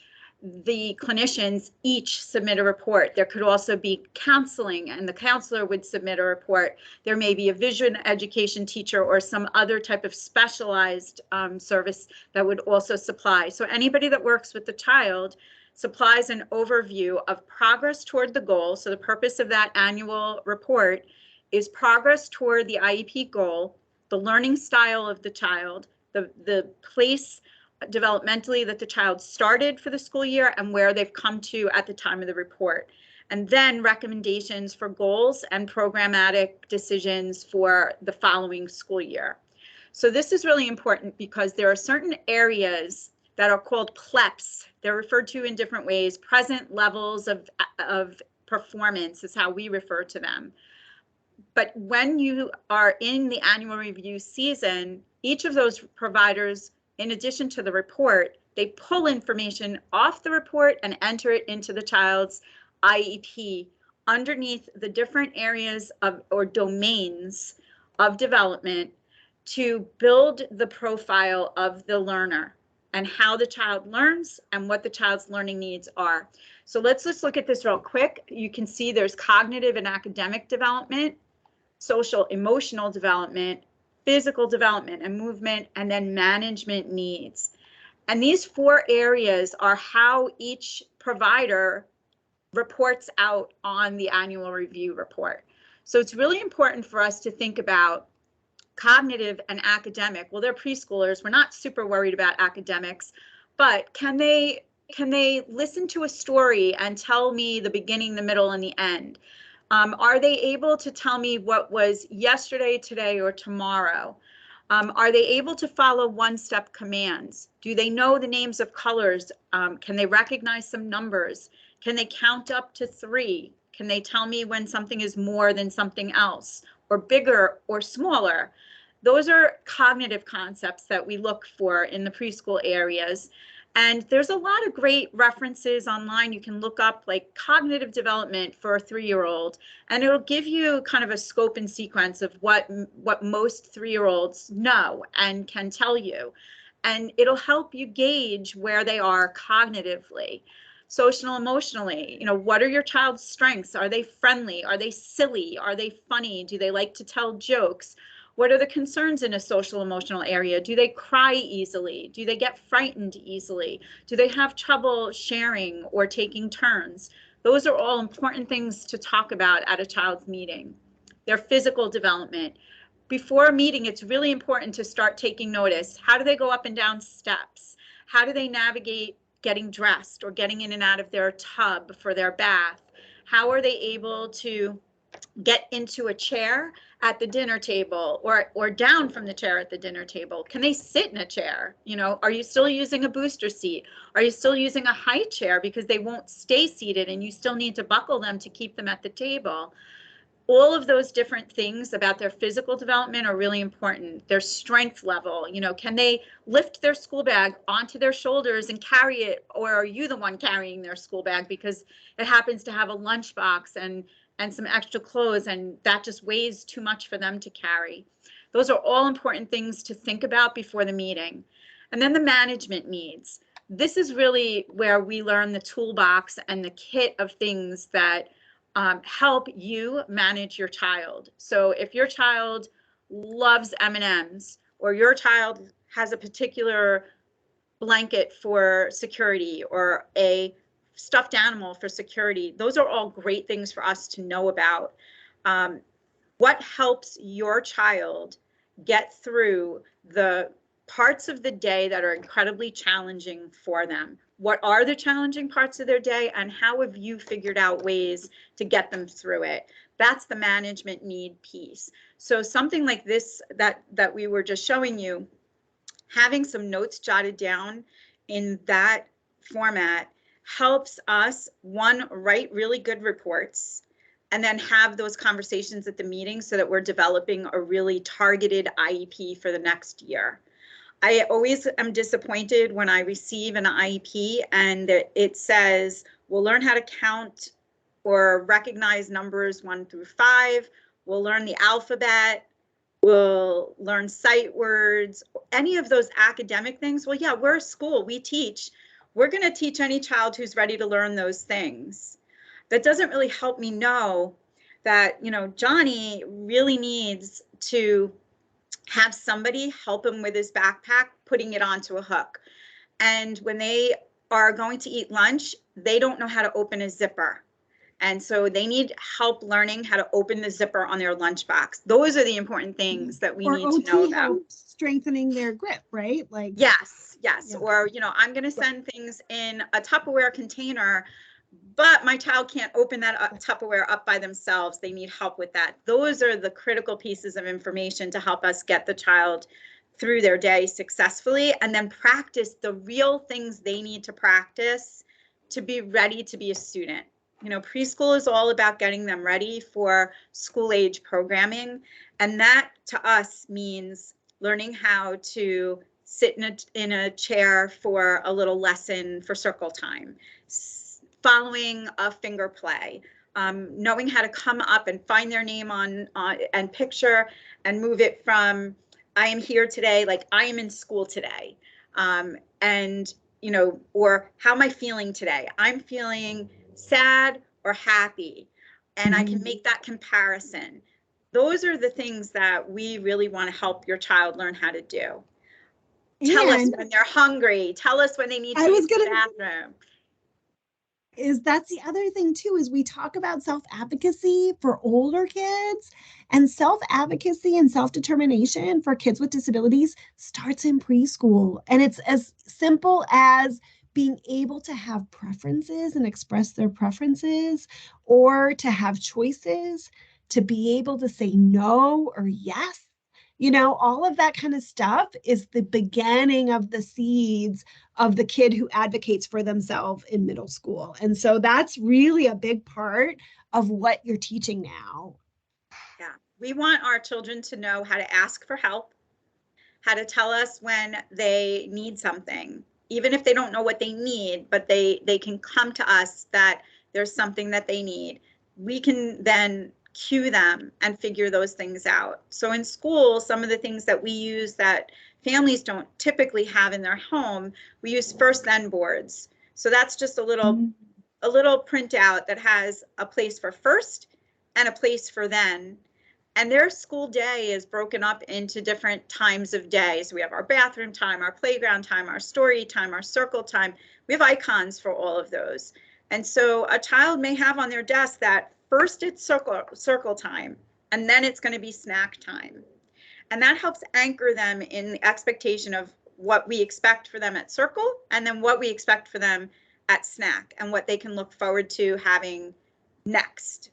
The clinicians each submit a report. There could also be counseling, and the counselor would submit a report. There may be a vision education teacher or some other type of specialized service that would also supply. So anybody that works with the child supplies an overview of progress toward the goal. So the purpose of that annual report is progress toward the IEP goal, the learning style of the child, the place developmentally that the child started for the school year and where they've come to at the time of the report. And then recommendations for goals and programmatic decisions for the following school year. So this is really important because there are certain areas that are called PLEPs. They're referred to in different ways. Present levels of performance is how we refer to them. But when you are in the annual review season, each of those providers, in addition to the report, they pull information off the report and enter it into the child's IEP underneath the different areas of or domains of development to build the profile of the learner and how the child learns and what the child's learning needs are. So let's just look at this real quick. You can see there's cognitive and academic development, social emotional development, physical development and movement, and then management needs. And these 4 areas are how each provider reports out on the annual review report. So it's really important for us to think about cognitive and academic. Well, they're preschoolers. We're not super worried about academics, but can they listen to a story and tell me the beginning, the middle, and the end? Are they able to tell me what was yesterday, today, or tomorrow? Are they able to follow one-step commands? Do they know the names of colors? Can they recognize some numbers? Can they count up to 3? Can they tell me when something is more than something else, or bigger or smaller? Those are cognitive concepts that we look for in the preschool areas. And there's a lot of great references online. You can look up like cognitive development for a 3-year-old, and it'll give you kind of a scope and sequence of what most 3-year-olds know and can tell you. and it'll help you gauge where they are cognitively, social, emotionally. What are your child's strengths? Are they friendly? Are they silly? Are they funny? Do they like to tell jokes? What are the concerns in a social emotional area? Do they cry easily? Do they get frightened easily? Do they have trouble sharing or taking turns? Those are all important things to talk about at a child's meeting. Their physical development. Before a meeting, it's really important to start taking notice. How do they go up and down steps? How do they navigate getting dressed or getting in and out of their tub for their bath? How are they able to get into a chair at the dinner table or down from the chair at the dinner table? Can they sit in a chair? Are you still using a booster seat? Are you still using a high chair because they won't stay seated and you still need to buckle them to keep them at the table? All of those different things about their physical development are really important. Their strength level, can they lift their school bag onto their shoulders and carry it, or are you the one carrying their school bag because it happens to have a lunchbox and some extra clothes, and that just weighs too much for them to carry? Those are all important things to think about before the meeting. And then the management needs. This is really where we learn the toolbox and the kit of things that help you manage your child. So if your child loves M&Ms, or your child has a particular blanket for security or a stuffed animal for security, those are all great things for us to know about. What helps your child get through the parts of the day that are incredibly challenging for them? What are the challenging parts of their day, and how have you figured out ways to get them through it? That's the management need piece. So something like this that we were just showing you, having some notes jotted down in that format helps us, one, write really good reports, and then have those conversations at the meeting so that we're developing a really targeted IEP for the next year. I always am disappointed when I receive an IEP and it says, we'll learn how to count or recognize numbers 1 through 5. We'll learn the alphabet. We'll learn sight words, any of those academic things. Well, yeah, we're a school, we teach. We're going to teach any child who's ready to learn those things. That doesn't really help me know that, Johnny really needs to have somebody help him with his backpack, putting it onto a hook. And when they are going to eat lunch, they don't know how to open a zipper. And so they need help learning how to open the zipper on their lunchbox. Those are the important things that we need to know about. Strengthening their grip, right? Like yes. Yeah. Or, I'm going to send things in a Tupperware container, but my child can't open that Tupperware up by themselves. They need help with that. Those are the critical pieces of information to help us get the child through their day successfully, and then practice the real things they need to practice to be ready to be a student. Preschool is all about getting them ready for school-age programming, and that to us means learning how to sit in a chair for a little lesson for circle time, following a finger play, knowing how to come up and find their name on and picture and move it from I am here today, like I am in school today, and or how am I feeling today? I'm feeling sad or happy, and I can make that comparison. Those are the things that we really want to help your child learn how to do. Tell us when they're hungry. Tell us when they need to use the bathroom. That's the other thing too, is we talk about self-advocacy for older kids, and self-advocacy and self-determination for kids with disabilities starts in preschool. And it's as simple as being able to have preferences and express their preferences, or to have choices, to be able to say no or yes. All of that kind of stuff is the beginning of the seeds of the kid who advocates for themselves in middle school. And so that's really a big part of what you're teaching now. Yeah, we want our children to know how to ask for help, how to tell us when they need something, even if they don't know what they need, but they can come to us that there's something that they need. We can then cue them and figure those things out. So in school, some of the things that we use that families don't typically have in their home, we use first then boards. So that's just a little printout that has a place for first and a place for then. And their school day is broken up into different times of day. So we have our bathroom time, our playground time, our story time, our circle time. We have icons for all of those. And so a child may have on their desk that first it's circle time, and then it's going to be snack time. And that helps anchor them in the expectation of what we expect for them at circle, and then what we expect for them at snack, and what they can look forward to having next.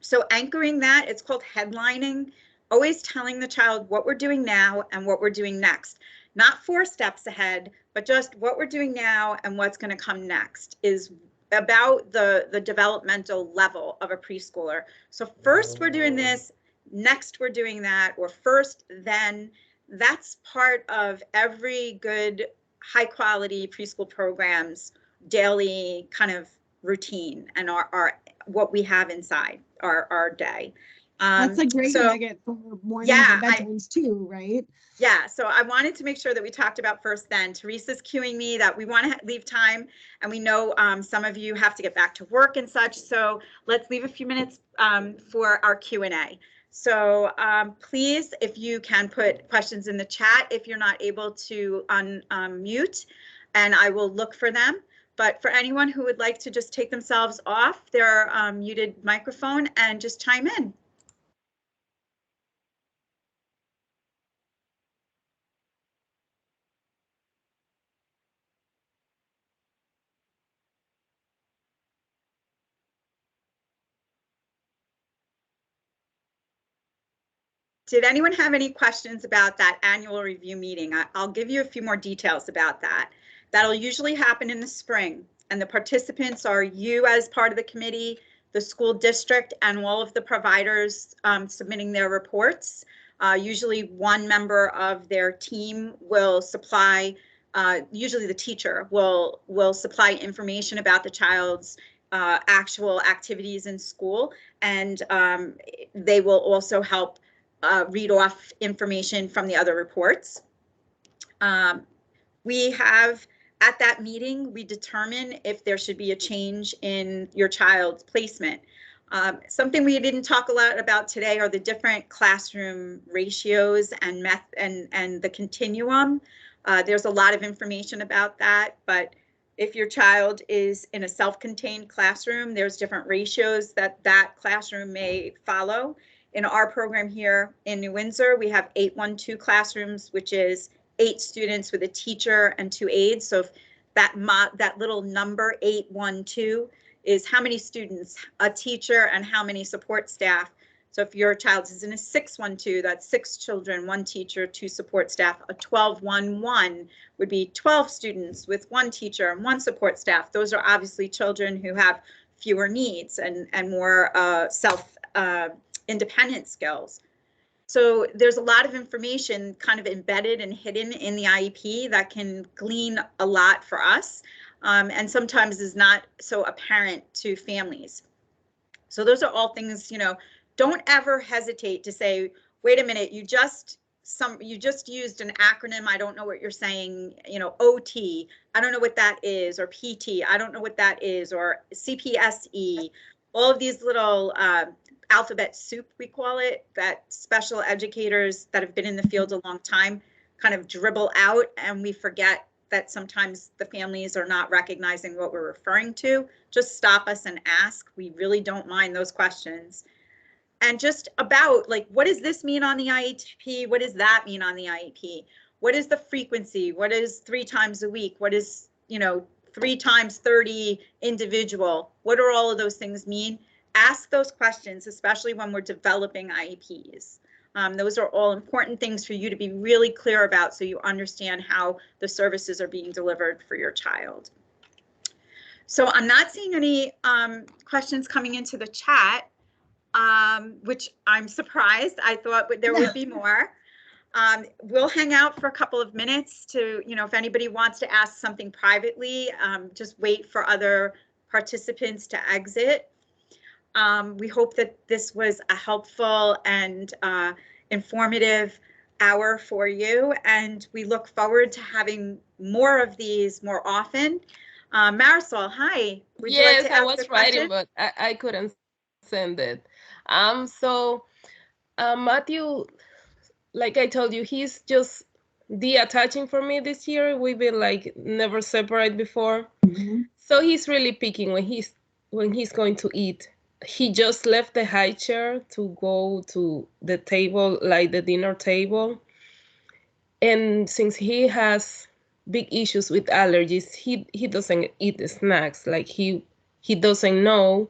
So anchoring that, it's called headlining, always telling the child what we're doing now and what we're doing next. Not 4 steps ahead, but just what we're doing now and what's going to come next is about the developmental level of a preschooler. So first we're doing this, next we're doing that, or first, then. That's part of every good high quality preschool program's daily kind of routine and our what we have inside our day. That's a great nugget for mornings and bedtimes too, right? Yeah, so I wanted to make sure that we talked about first then. Teresa's cueing me that we want to leave time, and we know some of you have to get back to work and such, so let's leave a few minutes for our Q&A. So please, if you can put questions in the chat if you're not able to unmute, and I will look for them. But for anyone who would like to just take themselves off their muted microphone and just chime in. Did anyone have any questions about that annual review meeting? I'll give you a few more details about that. That'll usually happen in the spring, and the participants are you as part of the committee, the school district, and all of the providers submitting their reports. Usually one member of their team will supply, usually the teacher will supply information about the child's actual activities in school, and they will also help read off information from the other reports. We have, at that meeting, we determine if there should be a change in your child's placement. Something we didn't talk a lot about today are the different classroom ratios and the continuum. There's a lot of information about that, but if your child is in a self-contained classroom, there's different ratios that classroom may follow. In our program here in New Windsor, we have 812 classrooms, which is 8 students with a teacher and 2 aides. So if that little number 812 is how many students, a teacher, and how many support staff. So if your child is in a 612, that's 6 children, 1 teacher, 2 support staff. A 1211 would be 12 students with 1 teacher and 1 support staff. Those are obviously children who have fewer needs and more independent skills. So there's a lot of information kind of embedded and hidden in the IEP that can glean a lot for us, and sometimes is not so apparent to families. So those are all things, don't ever hesitate to say, wait a minute, you just used an acronym, I don't know what you're saying, OT, I don't know what that is, or PT, I don't know what that is, or CPSE, all of these little alphabet soup, we call it, that special educators that have been in the field a long time kind of dribble out, and we forget that sometimes the families are not recognizing what we're referring to. Just stop us and ask. We really don't mind those questions. And just about, like, what does this mean on the IEP? What does that mean on the IEP? What is the frequency? What is 3 times a week? What is, 3 times 30 individual? What do all of those things mean? Ask those questions, especially when we're developing IEPs. Those are all important things for you to be really clear about so you understand how the services are being delivered for your child. So I'm not seeing any questions coming into the chat, which I'm surprised. I thought there would be more. We'll hang out for a couple of minutes to, if anybody wants to ask something privately, just wait for other participants to exit. We hope that this was a helpful and informative hour for you, and we look forward to having more of these more often. Marisol, hi. Would you like Yes, to I ask a was question? writing, but I couldn't send it. So Matthew, like I told you, he's just detaching for me this year. We've been like never separate before. So he's really picking when he's going to eat. He just left the high chair to go to the table, like the dinner table. And since he has big issues with allergies, he doesn't eat the snacks. Like he doesn't know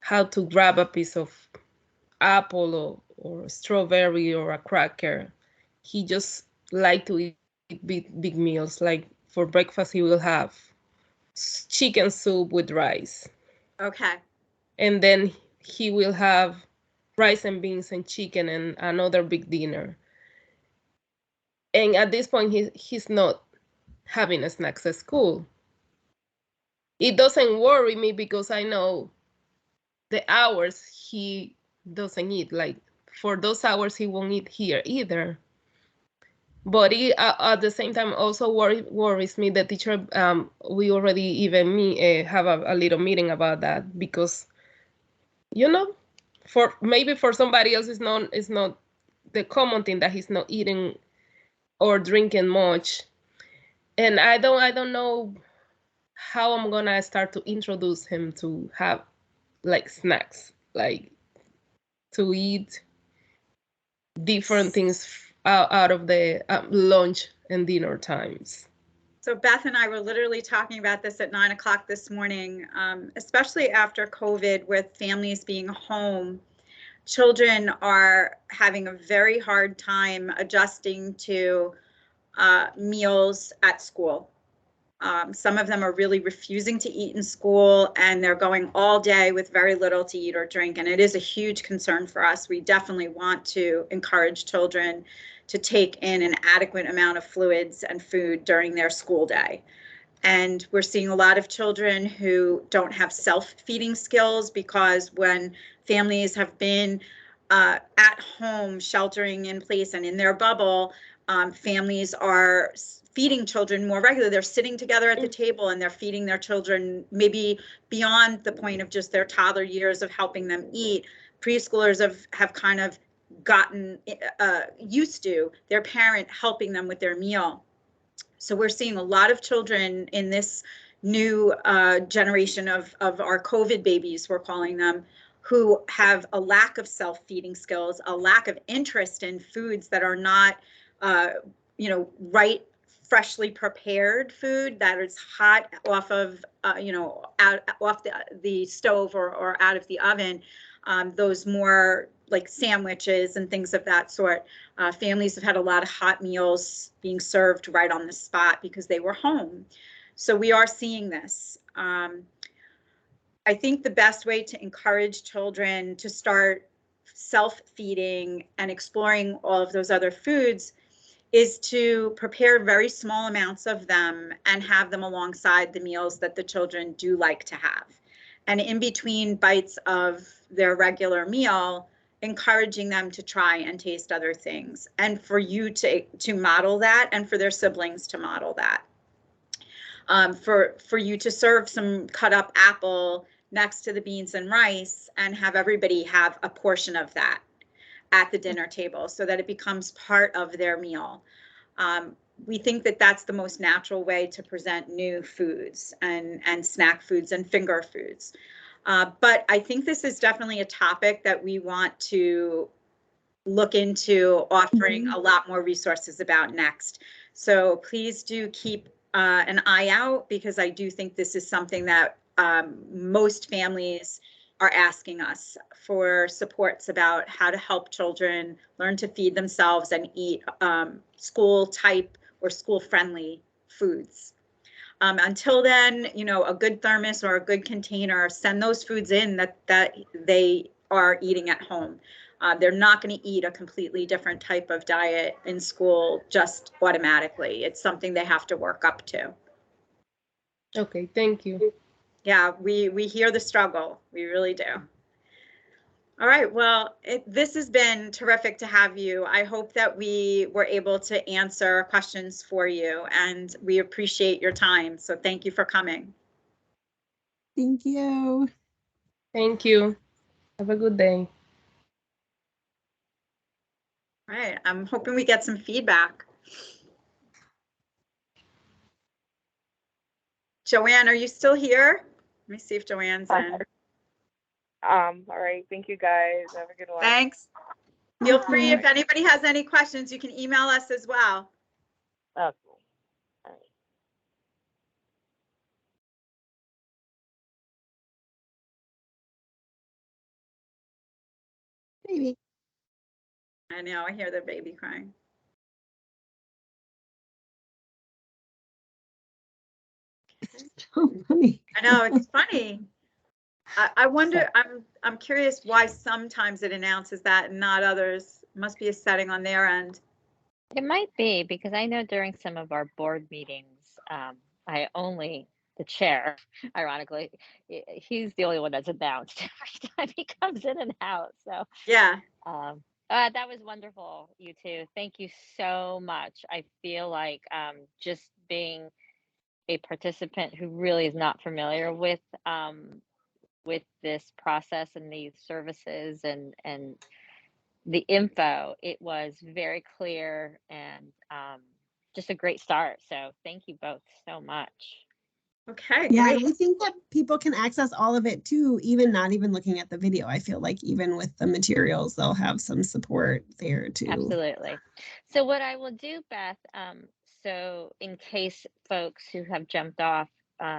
how to grab a piece of apple or strawberry or a cracker. He just like to eat big meals. Like for breakfast, he will have chicken soup with rice. Okay. And then he will have rice and beans and chicken and another big dinner. And at this point, he's not having snacks at school. It doesn't worry me because I know the hours he doesn't eat. Like for those hours, he won't eat here either. But at the same time also worries me. The teacher, we already even have a little meeting about that because, you know, for maybe for somebody else it's not the common thing that he's not eating or drinking much. And I don't know how I'm gonna start to introduce him to have like snacks, like to eat different things out of the lunch and dinner times. So Beth and I were literally talking about this at 9 o'clock this morning, especially after COVID with families being home. Children are having a very hard time adjusting to meals at school. Some of them are really refusing to eat in school, and they're going all day with very little to eat or drink. And it is a huge concern for us. We definitely want to encourage children to take in an adequate amount of fluids and food during their school day. And we're seeing a lot of children who don't have self-feeding skills because when families have been at home, sheltering in place and in their bubble, families are feeding children more regularly. They're sitting together at the table and they're feeding their children maybe beyond the point of just their toddler years of helping them eat. Preschoolers have kind of gotten used to their parent helping them with their meal. So we're seeing a lot of children in this new generation of our COVID babies, we're calling them, who have a lack of self-feeding skills, a lack of interest in foods that are not, right, freshly prepared food that is hot off of, off the stove or out of the oven. Those more like sandwiches and things of that sort. Families have had a lot of hot meals being served right on the spot because they were home. So we are seeing this. I think the best way to encourage children to start self-feeding and exploring all of those other foods is to prepare very small amounts of them and have them alongside the meals that the children do like to have. And in between bites of their regular meal, encouraging them to try and taste other things, and for you to model that, and for their siblings to model that. For you to serve some cut up apple next to the beans and rice and have everybody have a portion of that at the dinner table so that it becomes part of their meal. We think that that's the most natural way to present new foods and snack foods and finger foods. But I think this is definitely a topic that we want to look into offering a lot more resources about next. So please do keep an eye out, because I do think this is something that most families are asking us for supports about how to help children learn to feed themselves and eat school type or school friendly foods. Until then, a good thermos or a good container, send those foods in that they are eating at home. They're not going to eat a completely different type of diet in school just automatically. It's something they have to work up to. Okay, thank you. Yeah, we hear the struggle. We really do. All right, well, this has been terrific to have you. I hope that we were able to answer questions for you, and we appreciate your time. So thank you for coming. Thank you. Thank you. Have a good day. All right, I'm hoping we get some feedback. Joanne, are you still here? Let me see if Joanne's in. All right. Thank you guys. Have a good one. Thanks. Feel free, if anybody has any questions, you can email us as well. Oh, cool. All right. Maybe. I know, I hear the baby crying. So funny. I know, it's funny. I wonder, I'm curious why sometimes it announces that and not others. Must be a setting on their end. It might be because I know during some of our board meetings, the chair, ironically, he's the only one that's announced every time he comes in and out. So Yeah, that was wonderful, you two. Thank you so much. I feel like just being a participant who really is not familiar with this process and these services and the info, it was very clear and just a great start. So thank you both so much. okay, Yeah, great. and I think that people can access all of it too, even not even looking at the video. I feel like even with the materials, they'll have some support there too. Absolutely. So what I will do, Beth, so in case folks who have jumped off